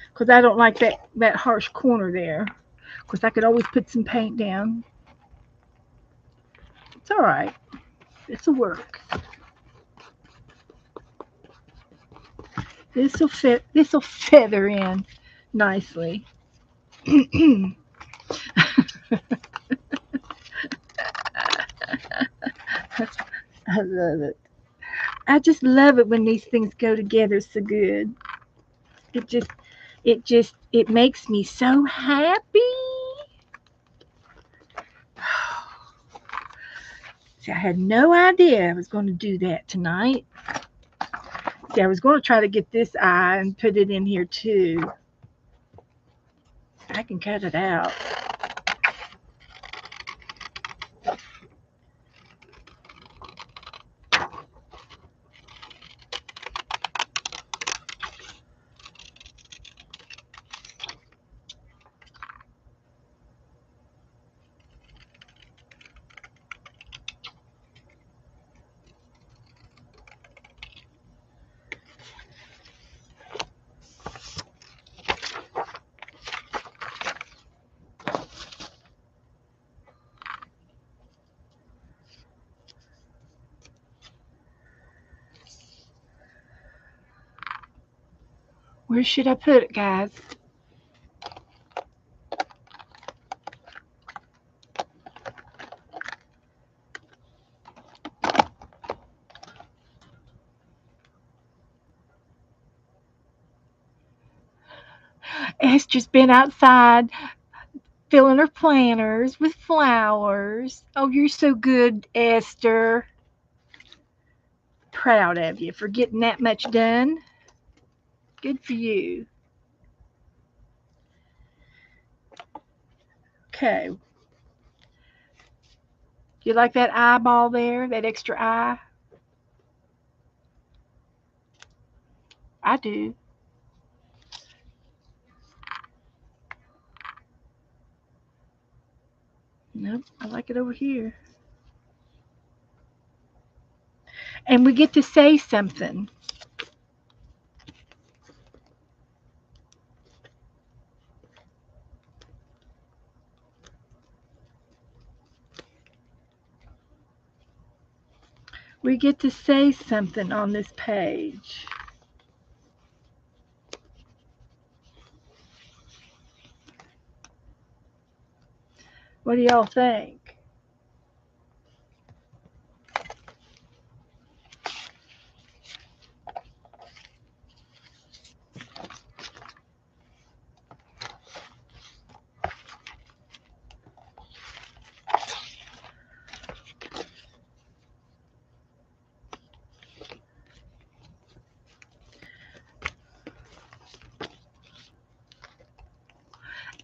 because I don't like that harsh corner there. Of course, I could always put some paint down. It's all right. This'll work. This'll fit. This'll feather in nicely. I love it. I just love it when these things go together so good. It just it makes me so happy. See, I had no idea I was going to do that tonight. See, I was going to try to get this eye and put it in here too. I can cut it out. Where should I put it, guys? Esther's been outside filling her planters with flowers. Oh, you're so good, Esther. Proud of you for getting that much done. Good for you. Okay. You like that eyeball there? That extra eye? I do. Nope, I like it over here. And we get to say something. We get to say something on this page. What do y'all think?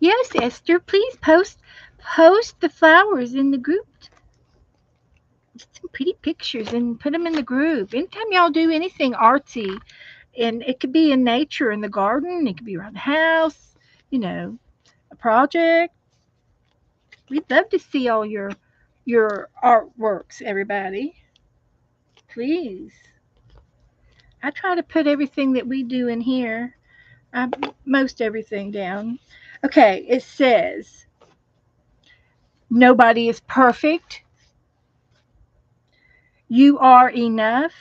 Yes, Esther, please post the flowers in the group. Some pretty pictures and put them in the group. Anytime y'all do anything artsy, and it could be in nature, in the garden, it could be around the house, you know, a project. We'd love to see all your artworks, everybody. Please. I try to put everything that we do in here. Most everything down. Okay, it says nobody is perfect. You are enough.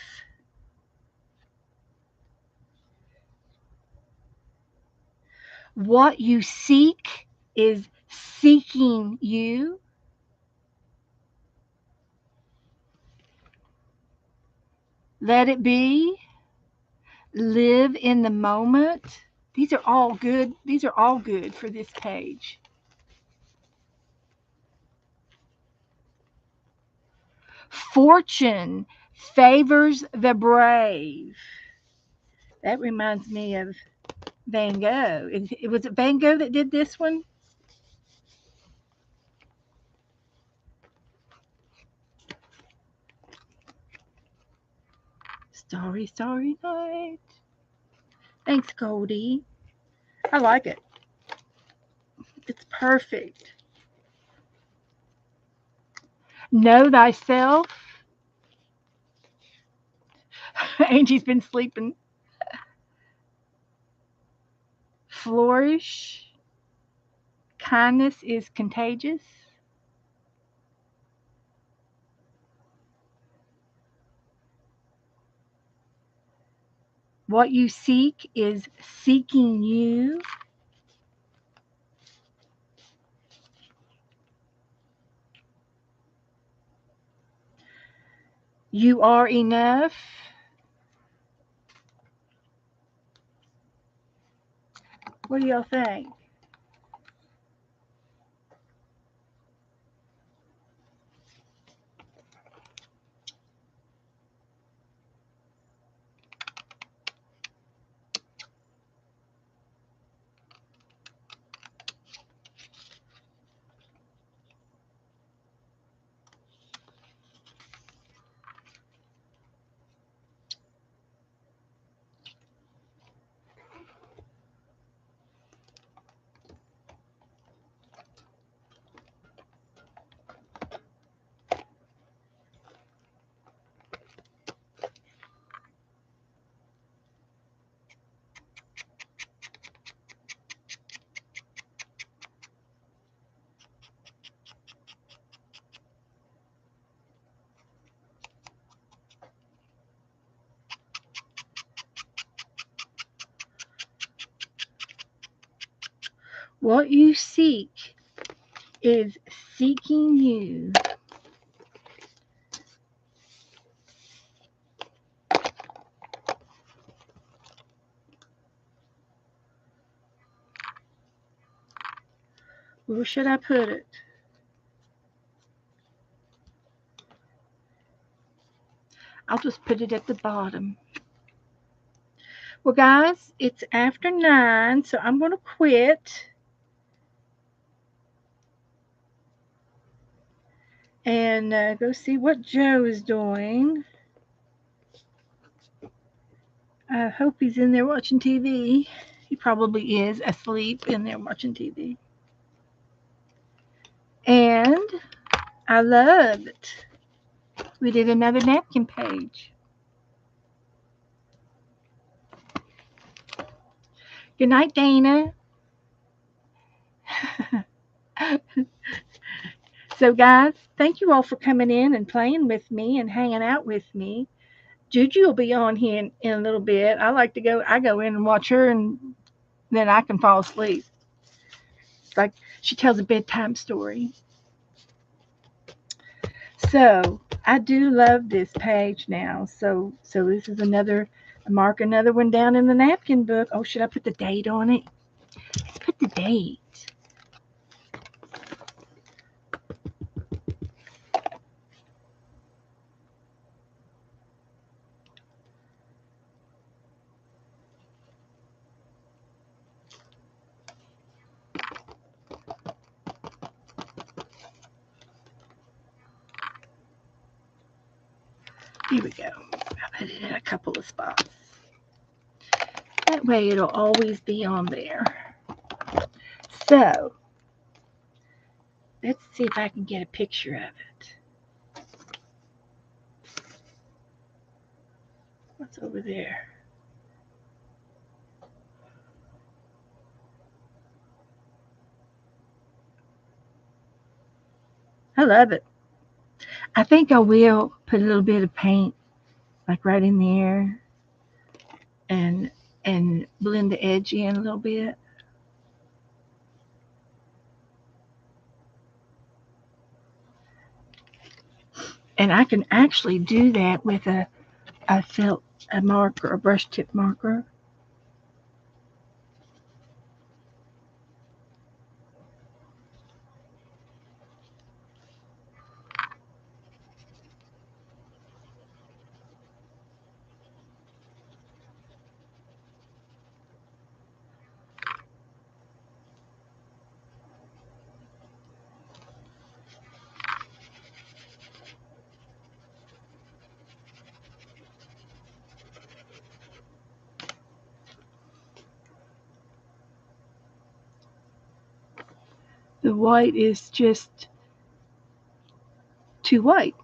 What you seek is seeking you. Let it be. Live in the moment. These are all good. These are all good for this page. Fortune favors the brave. That reminds me of Van Gogh. Was it Van Gogh that did this one? Starry, starry night. Thanks, Goldie. I like it. It's perfect. Know thyself. Angie's been sleeping. Flourish. Kindness is contagious. What you seek is seeking you. You are enough. What do y'all think? What you seek is seeking you. Where should I put it? I'll just put it at the bottom. Well, guys, it's after 9, so I'm going to quit and go see what Joe is doing. I hope he's in there watching TV. He probably is asleep in there watching TV. And I love it. We did another napkin page. Good night, Dana. So, guys, thank you all for coming in and playing with me and hanging out with me. Juju will be on here in a little bit. I go in and watch her, and then I can fall asleep. It's like she tells a bedtime story. So I do love this page now. So this is another, mark another one down in the napkin book. Oh, should I put the date on it? Let's put the date. Here we go. I put it in a couple of spots. That way it'll always be on there. So let's see if I can get a picture of it. What's over there? I love it. I think I will put a little bit of paint like right in there and blend the edge in a little bit. And I can actually do that with a felt a marker, a brush tip marker. The white is just too white.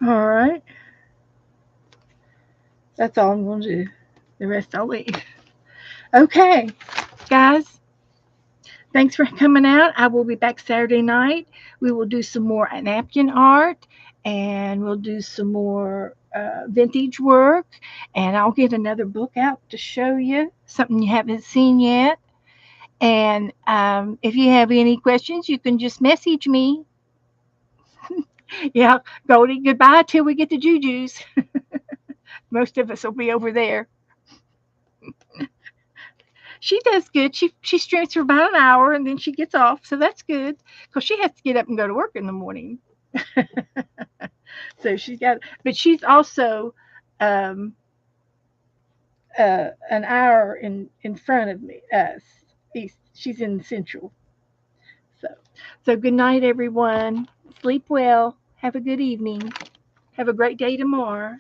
All right. That's all I'm going to do. The rest I'll leave. Okay, guys, thanks for coming out. I will be back Saturday night. We will do some more napkin art and we'll do some more vintage work. And I'll get another book out to show you something you haven't seen yet. And if you have any questions, you can just message me. Yeah, Goldie, goodbye till we get to Juju's. Most of us will be over there. She does good. She streams for about an hour and then she gets off, so that's good because she has to get up and go to work in the morning. So she's got, but she's also um, an hour in front of me. East. She's in Central. So so good night, everyone. Sleep well. Have a good evening. Have a great day tomorrow.